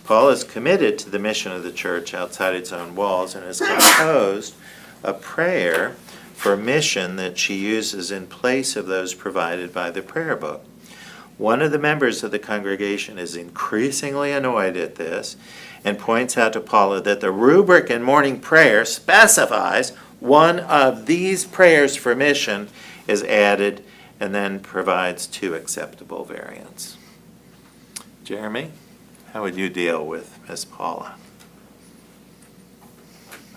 Paula is committed to the mission of the church outside its own walls and has composed a prayer for mission that she uses in place of those provided by the prayer book. One of the members of the congregation is increasingly annoyed at this and points out to Paula that the rubric in morning prayer specifies one of these prayers for mission is added and then provides 2 acceptable variants. Jeremy, how would you deal with Miss Paula?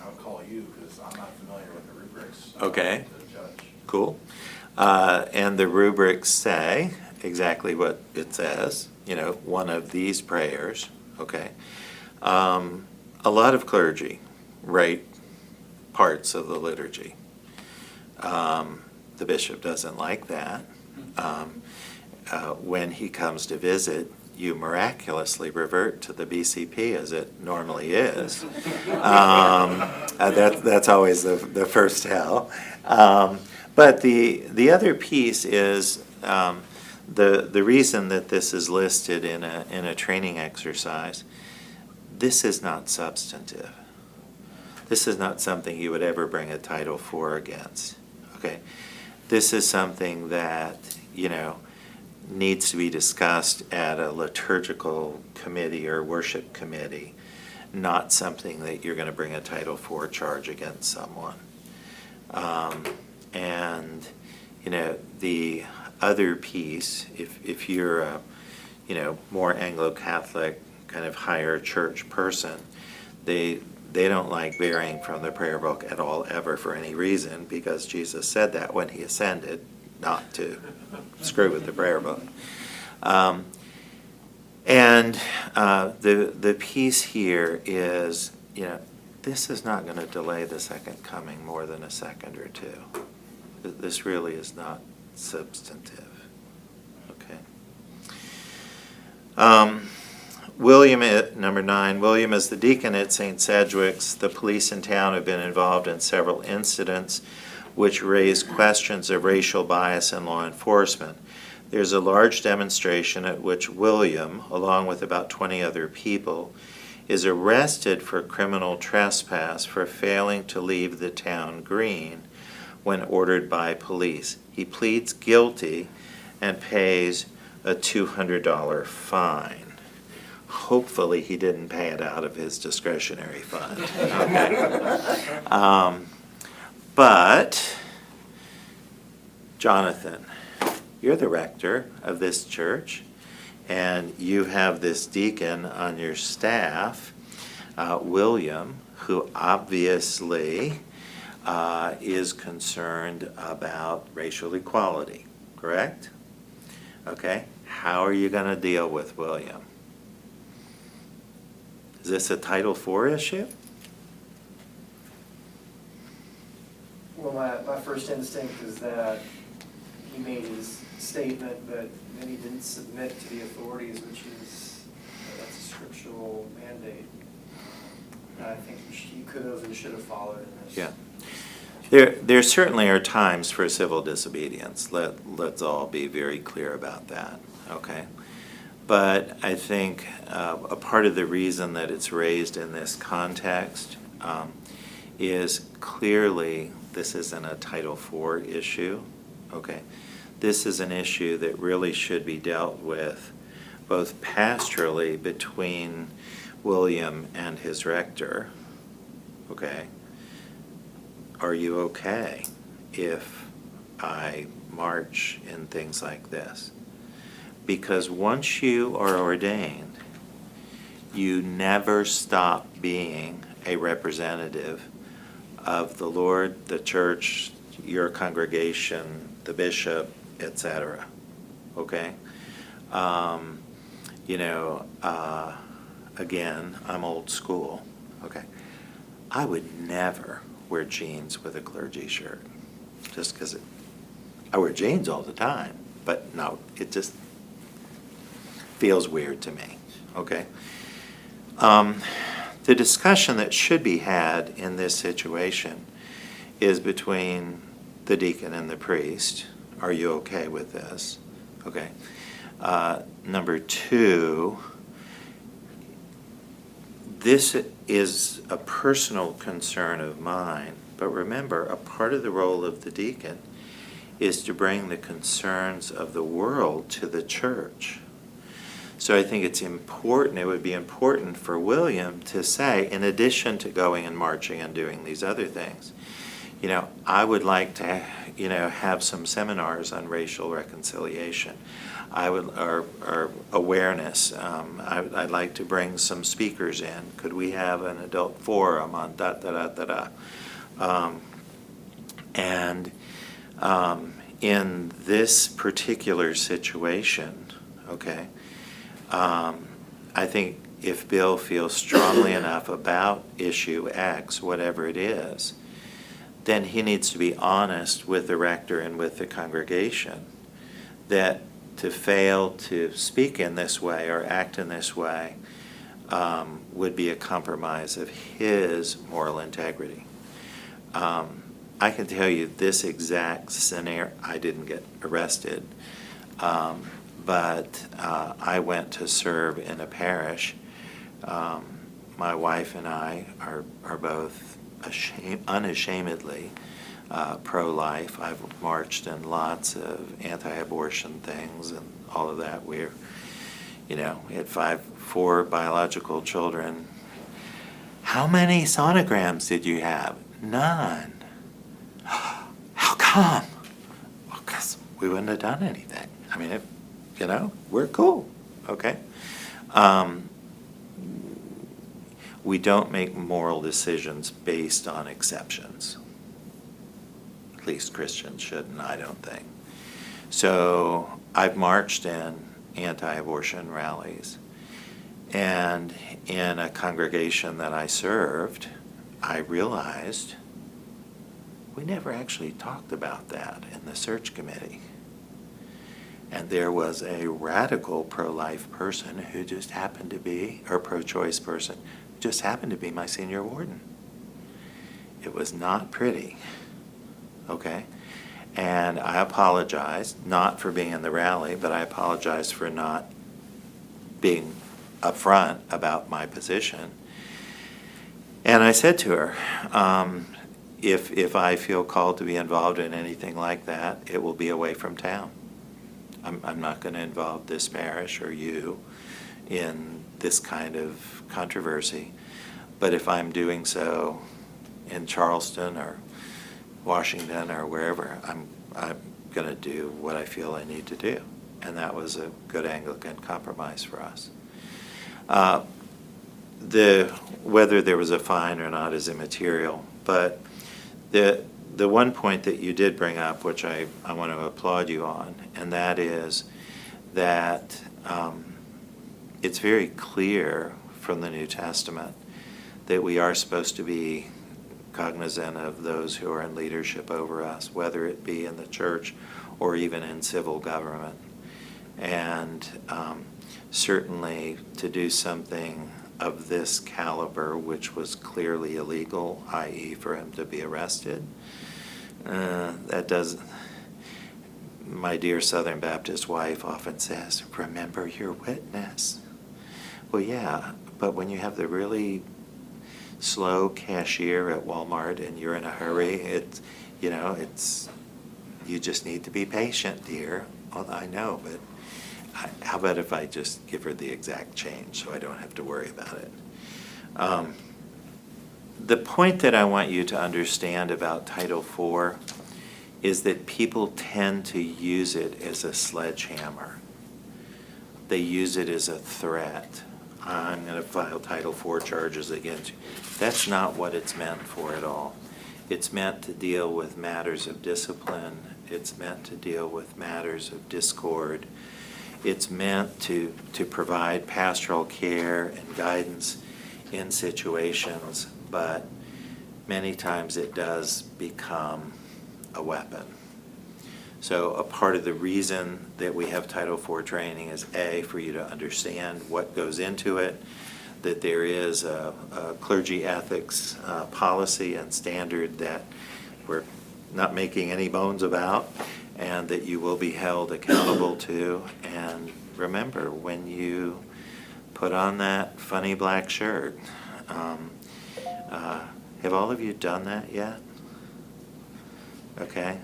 I would call you because I'm not familiar with the rubrics. Okay. The judge. Cool. And the rubrics say exactly what it says, one of these prayers, okay? A lot of clergy write parts of the liturgy. The bishop doesn't like that. When he comes to visit, you miraculously revert to the BCP as it normally is. That's always the first tell. But the other piece is the reason that this is listed in a training exercise. This is not substantive. This is not something you would ever bring a Title IV against. Okay, this is something that needs to be discussed at a liturgical committee or worship committee, not something that you're going to bring a Title IV charge against someone. And the other piece, if you're a more Anglo-Catholic kind of higher church person, they don't like varying from the prayer book at all ever for any reason, because Jesus said that when he ascended, not to screw with the prayer book. The piece here is, this is not going to delay the second coming more than a second or two. This really is not substantive. Okay. William, number 9, William is the deacon at St. Sedgwick's. The police in town have been involved in several incidents which raise questions of racial bias in law enforcement. There's a large demonstration at which William, along with about 20 other people, is arrested for criminal trespass for failing to leave the town green when ordered by police. He pleads guilty and pays a $200 fine. Hopefully he didn't pay it out of his discretionary fund. Okay. But, Jonathan, you're the rector of this church, and you have this deacon on your staff, William, who obviously is concerned about racial equality, correct? Okay. How are you going to deal with William? Is this a Title IV issue? Well, my first instinct is that he made his statement, but then he didn't submit to the authorities, which is, that's a scriptural mandate. I think he could have and should have followed in this. Yeah. There certainly are times for civil disobedience. Let's all be very clear about that, okay? But I think a part of the reason that it's raised in this context is clearly this isn't a Title IV issue, okay? this is an issue that really should be dealt with both pastorally between William and his rector. Okay? Are you okay if I march in things like this? Because once you are ordained, you never stop being a representative of the Lord, the church, your congregation, the bishop, etc. Okay? Again, I'm old school. Okay? I would never wear jeans with a clergy shirt, just because I wear jeans all the time, but no, it just feels weird to me. Okay? The discussion that should be had in this situation is between the deacon and the priest. Are you okay with this? Okay. Number two, this is a personal concern of mine, but remember, a part of the role of the deacon is to bring the concerns of the world to the church. So I think it's important, it would be important for William to say, in addition to going and marching and doing these other things, I would like to, have some seminars on racial reconciliation. Or awareness. I'd like to bring some speakers in. Could we have an adult forum on And in this particular situation, okay, I think if Bill feels strongly enough about issue X, whatever it is, then he needs to be honest with the rector and with the congregation that to fail to speak in this way or act in this way would be a compromise of his moral integrity. I can tell you this exact scenario. I didn't get arrested, but I went to serve in a parish. My wife and I are both unashamedly pro-life. I've marched in lots of anti-abortion things and all of that. We had 4 biological children. How many sonograms did you have? None. How come? Well, because we wouldn't have done anything. I mean, we're cool, okay? We don't make moral decisions based on exceptions. At least Christians shouldn't, I don't think. So I've marched in anti-abortion rallies. And in a congregation that I served, I realized we never actually talked about that in the search committee. And there was a radical pro-life person who just happened to be, or pro-choice person, who just happened to be my senior warden. It was not pretty, okay? And I apologized, not for being in the rally, but I apologized for not being upfront about my position. And I said to her, if I feel called to be involved in anything like that, it will be away from town. I'm not going to involve this parish or you in this kind of controversy. But if I'm doing so in Charleston or Washington or wherever, I'm going to do what I feel I need to do. And that was a good Anglican compromise for us. Whether there was a fine or not is immaterial, but the one point that you did bring up, which I want to applaud you on, and that is that it's very clear from the New Testament that we are supposed to be cognizant of those who are in leadership over us, whether it be in the church or even in civil government. And certainly to do something of this caliber, which was clearly illegal, i.e. for him to be arrested, that does, my dear Southern Baptist wife often says, remember your witness. Well, yeah, but when you have the really slow cashier at Walmart and you're in a hurry, it's You just need to be patient, dear. Well, I know, but how about if I just give her the exact change so I don't have to worry about it? The point that I want you to understand about Title IV is that people tend to use it as a sledgehammer. They use it as a threat. I'm going to file Title IV charges against you. That's not what it's meant for at all. It's meant to deal with matters of discipline. It's meant to deal with matters of discord. It's meant to provide pastoral care and guidance in situations, but many times it does become a weapon. So a part of the reason that we have Title IV training is A, for you to understand what goes into it, that there is a clergy ethics policy and standard that we're not making any bones about, and that you will be held accountable to. And remember, when you put on that funny black shirt, have all of you done that yet? Okay.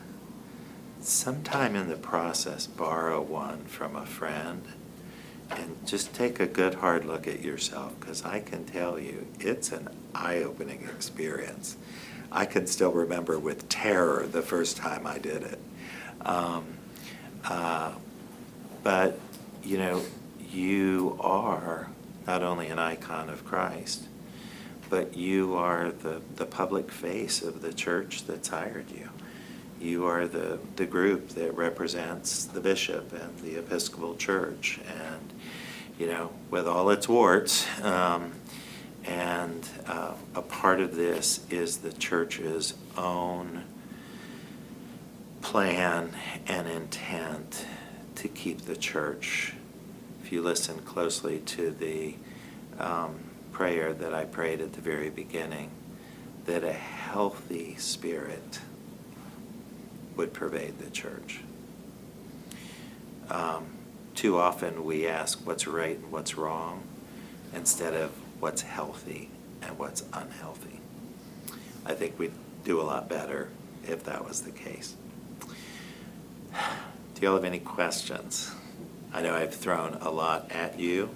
Sometime in the process, borrow one from a friend and just take a good hard look at yourself, because I can tell you it's an eye-opening experience. I can still remember with terror the first time I did it. But, you know, you are not only an icon of Christ, but you are the public face of the church that's hired you. You are the group that represents the bishop and the Episcopal Church, and, you know, with all its warts, and a part of this is the church's own plan and intent to keep the church. If you listen closely to the prayer that I prayed at the very beginning, that a healthy spirit would pervade the church. Too often we ask what's right and what's wrong instead of what's healthy and what's unhealthy. I think we'd do a lot better if that was the case. Do you all have any questions? I know I've thrown a lot at you.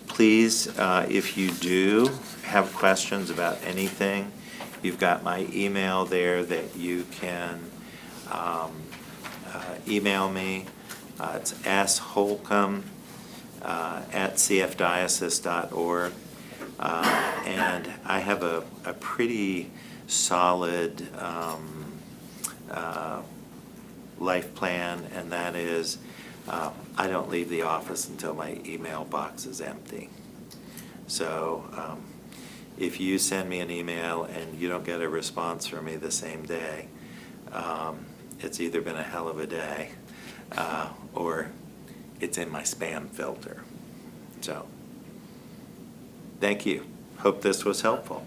Please, if you do have questions about anything, you've got my email there that you can email me. It's sholcombe@cfdiocese.org. And I have a pretty solid life plan, and that is I don't leave the office until my email box is empty. So if you send me an email and you don't get a response from me the same day, it's either been a hell of a day or it's in my spam filter. So thank you. Hope this was helpful.